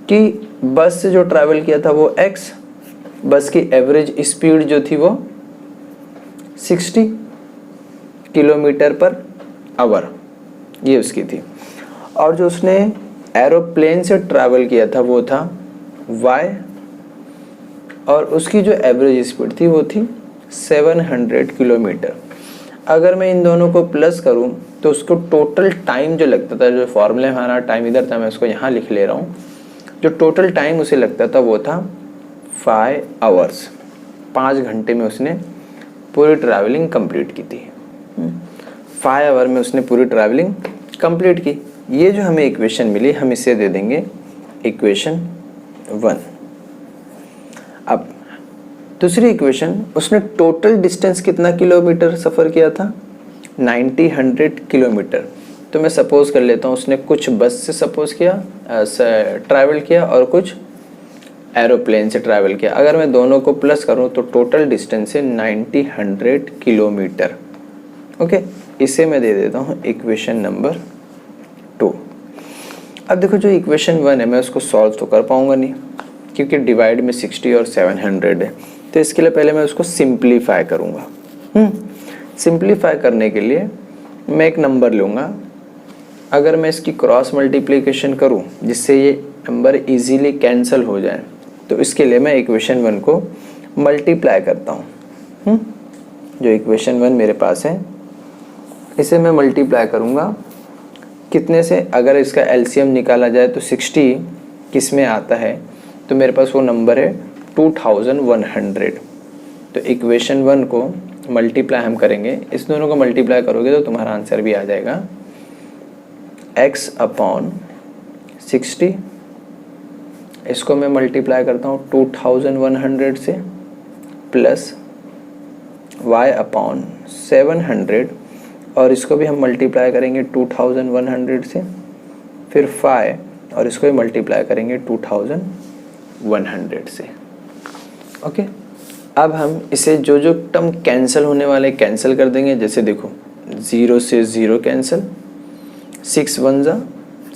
कि बस से जो ट्रैवल किया था वो x, बस की एवरेज स्पीड जो थी वो 60 किलोमीटर पर आवर, ये उसकी थी। और जो उसने एरोप्लेन से ट्रैवल किया था वो था y, और उसकी जो एवरेज स्पीड थी वो थी 700 किलोमीटर। अगर मैं इन दोनों को प्लस करूं तो उसको टोटल टाइम जो लगता था, जो फॉर्मूले हमारा टाइम इधर था, मैं उसको यहाँ लिख ले रहा हूँ, जो टोटल टाइम उसे लगता था वो था 5 आवर्स। 5 घंटे में उसने पूरी ट्रैवलिंग कंप्लीट की थी। 5 आवर में उसने पूरी ट्रैवलिंग कंप्लीट की। ये जो हमें इक्वेशन मिली, हम इसे दे देंगे इक्वेशन 1। अब दूसरी इक्वेशन, उसने टोटल डिस्टेंस कितना किलोमीटर सफ़र किया था, 100 किलोमीटर। तो मैं सपोज कर लेता हूँ उसने कुछ बस से सपोज किया ट्रैवल किया और कुछ एरोप्लेन से ट्रैवल किया। अगर मैं दोनों को प्लस करूँ तो टोटल डिस्टेंस है 100 किलोमीटर। ओके, इसे मैं दे देता हूँ इक्वेशन नंबर 2। अब देखो जो इक्वेशन 1 है मैं उसको सॉल्व तो कर पाऊँगा नहीं, क्योंकि डिवाइड में 60 और 700 है। तो इसके लिए पहले मैं उसको सिंप्लीफाई करूँगा। सिंप्लीफाई करने के लिए मैं एक नंबर लूँगा, अगर मैं इसकी क्रॉस मल्टीप्लिकेशन करूँ जिससे ये नंबर इजीली कैंसिल हो जाए, तो इसके लिए मैं इक्वेशन 1 को मल्टीप्लाई करता हूँ। जो इक्वेशन 1 मेरे पास है इसे मैं मल्टीप्लाई करूँगा कितने से, अगर इसका एलसीएम निकाला जाए तो 60 किस में आता है, तो मेरे पास वो नंबर है 2100। तो इक्वेशन 1 को मल्टीप्लाई हम करेंगे, इस दोनों को मल्टीप्लाई करोगे तो तुम्हारा आंसर भी आ जाएगा x अपॉन 60। इसको मैं मल्टीप्लाई करता हूँ 2100 से, प्लस y अपॉन 700, और इसको भी हम मल्टीप्लाई करेंगे 2100 से, फिर 5 और इसको भी मल्टीप्लाई करेंगे 2100 से। ओके, अब हम इसे जो जो टर्म कैंसिल होने वाले कैंसिल कर देंगे। जैसे देखो 0 से 0 कैंसिल, 6 1 जा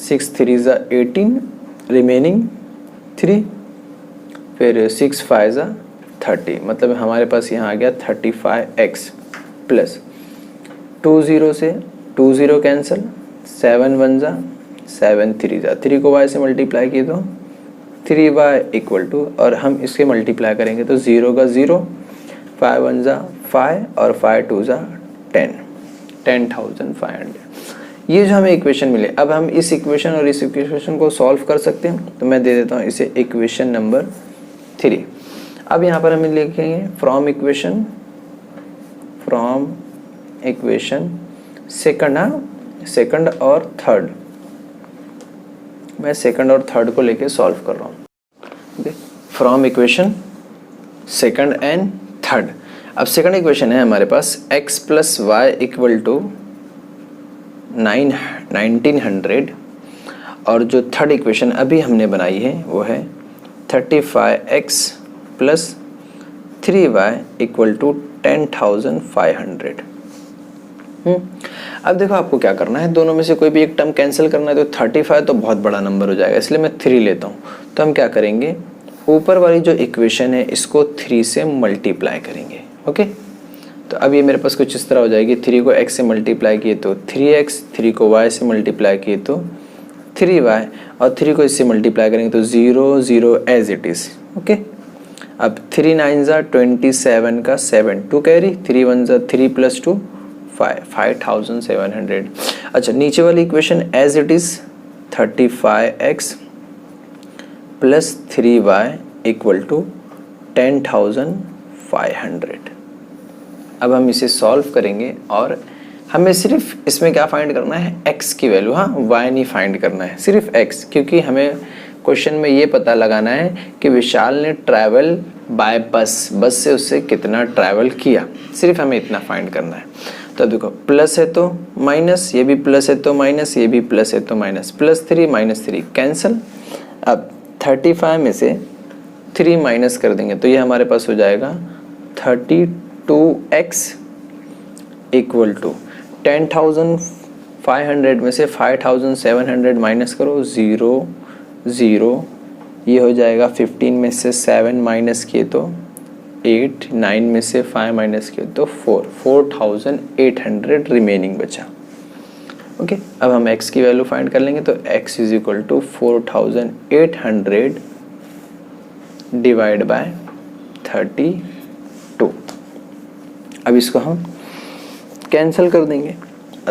6 3 जा 18, रिमेनिंग 3, फिर 6 5 जा 30, मतलब हमारे पास यहाँ आ गया 35x, प्लस 2 0 से 2 0 कैंसिल, 7 1 जा 7 3 जा 3 को y से मल्टीप्लाई किए तो 3y इक्वल टू, और हम इसके मल्टीप्लाई करेंगे तो 0 का 0, 5 1 जा 5 और 5 2 जा 10,500। ये जो हमें इक्वेशन मिले, अब हम इस इक्वेशन और इस इक्वेशन को सॉल्व कर सकते हैं। तो मैं दे देता हूँ इसे इक्वेशन नंबर 3। अब यहाँ पर हम लिखेंगे फ्रॉम इक्वेशन सेकंड और थर्ड। मैं सेकंड और थर्ड को लेके सॉल्व कर रहा हूँ। From equation second and third. अब सेकंड इक्वेशन है हमारे पास x plus y equal to 1900, और जो थर्ड इक्वेशन अभी हमने बनाई है वो है 35x plus 3y equal to 10,500। अब देखो आपको क्या करना है, दोनों में से कोई भी एक टर्म कैंसिल करना है। तो 35 तो बहुत बड़ा नंबर हो जाएगा, इसलिए मैं 3 लेता हूँ। तो हम क्या करेंगे, ऊपर वाली जो इक्वेशन है इसको 3 से मल्टीप्लाई करेंगे। ओके, तो अब ये मेरे पास कुछ इस तरह हो जाएगी। 3 को x से मल्टीप्लाई किए तो 3x, 3 को y से मल्टीप्लाई किए तो 3y, और 3 को इससे मल्टीप्लाई करेंगे तो 0 0 एज इट इज़। ओके, अब 3 9 जा 27 का 7, 2 कैरी, 3 1 जा 3 प्लस 2 5, 5700। अच्छा, नीचे वाली equation as it is 35x plus 3y equal to 10,500। अब हम इसे सॉल्व करेंगे और हमें सिर्फ इसमें क्या फाइंड करना है, x की वैल्यू। हाँ, y नहीं फाइंड करना है, सिर्फ x, क्योंकि हमें क्वेश्चन में ये पता लगाना है कि विशाल ने ट्रैवल बाय बस से उससे कितना ट्रैवल किया, सिर्फ हमें इतना फाइंड करना है। तो देखो प्लस है तो माइनस, ये भी प्लस है तो माइनस, ये भी प्लस है तो माइनस, प्लस 3 माइनस 3 कैंसिल। अब 35 में से 3 माइनस कर देंगे तो ये हमारे पास हो जाएगा 32x इक्वल टू 10,500 में से 5,700 माइनस करो, 0 0, ये हो जाएगा 15 में से 7 माइनस किए तो 8, 9 में से 5 माइनस किए तो 4, 4,800 रिमेनिंग बचा। ओके, अब हम x की वैल्यू फाइंड कर लेंगे। तो x is equal to 4800 divide by 32। अब इसको हम कैंसिल कर देंगे।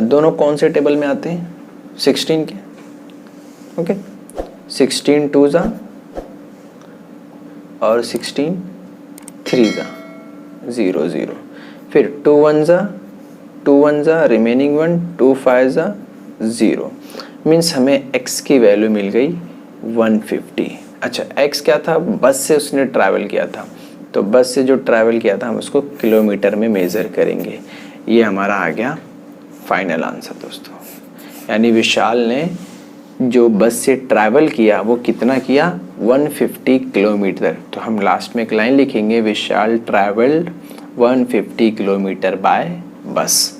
दोनों कौन से टेबल में आते हैं? 16 के। ओके, 16 2 जा और 16 3 जा 0 0, फिर 2 1 जा रिमेनिंग 1, 2 5 जा 0, मीन्स हमें x की वैल्यू मिल गई 150। अच्छा, x क्या था? बस से उसने ट्रैवल किया था, तो बस से जो ट्रैवल किया था हम उसको किलोमीटर में मेज़र करेंगे। ये हमारा आ गया फाइनल आंसर दोस्तों। यानी विशाल ने जो बस से ट्रैवल किया वो कितना किया? 150 किलोमीटर। तो हम लास्ट में एक लाइन लिखेंगे, विशाल ट्रैवल्ड 150 किलोमीटर बाय बस।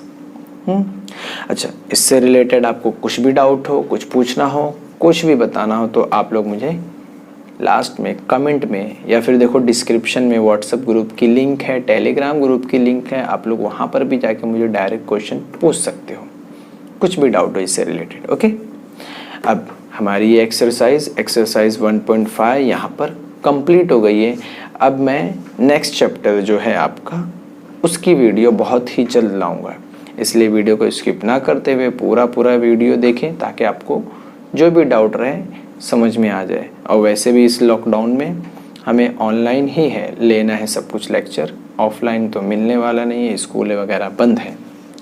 अच्छा, इससे रिलेटेड आपको कुछ भी डाउट हो, कुछ पूछना हो, कुछ भी बताना हो, तो आप लोग मुझे लास्ट में कमेंट में, या फिर देखो डिस्क्रिप्शन में व्हाट्सएप ग्रुप की लिंक है, टेलीग्राम ग्रुप की लिंक है, आप लोग वहाँ पर भी जाके मुझे डायरेक्ट क्वेश्चन पूछ सकते हो, कुछ भी डाउट हो इससे रिलेटेड। ओके, अब हमारी ये एक्सरसाइज 1.5 यहाँ पर कंप्लीट हो गई है। अब मैं नेक्स्ट चैप्टर जो है आपका, उसकी वीडियो बहुत ही जल्द लाऊंगा, इसलिए वीडियो को स्किप ना करते हुए पूरा वीडियो देखें, ताकि आपको जो भी डाउट रहे समझ में आ जाए। और वैसे भी इस लॉकडाउन में हमें ऑनलाइन ही है लेना है सब कुछ लेक्चर, ऑफलाइन तो मिलने वाला नहीं है, स्कूल वगैरह बंद है,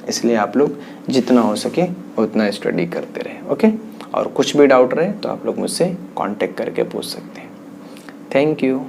इसलिए आप लोग जितना हो सके उतना स्टडी करते रहें। ओके, और कुछ भी डाउट रहे तो आप लोग मुझसे कांटेक्ट करके पूछ सकते हैं। Thank you.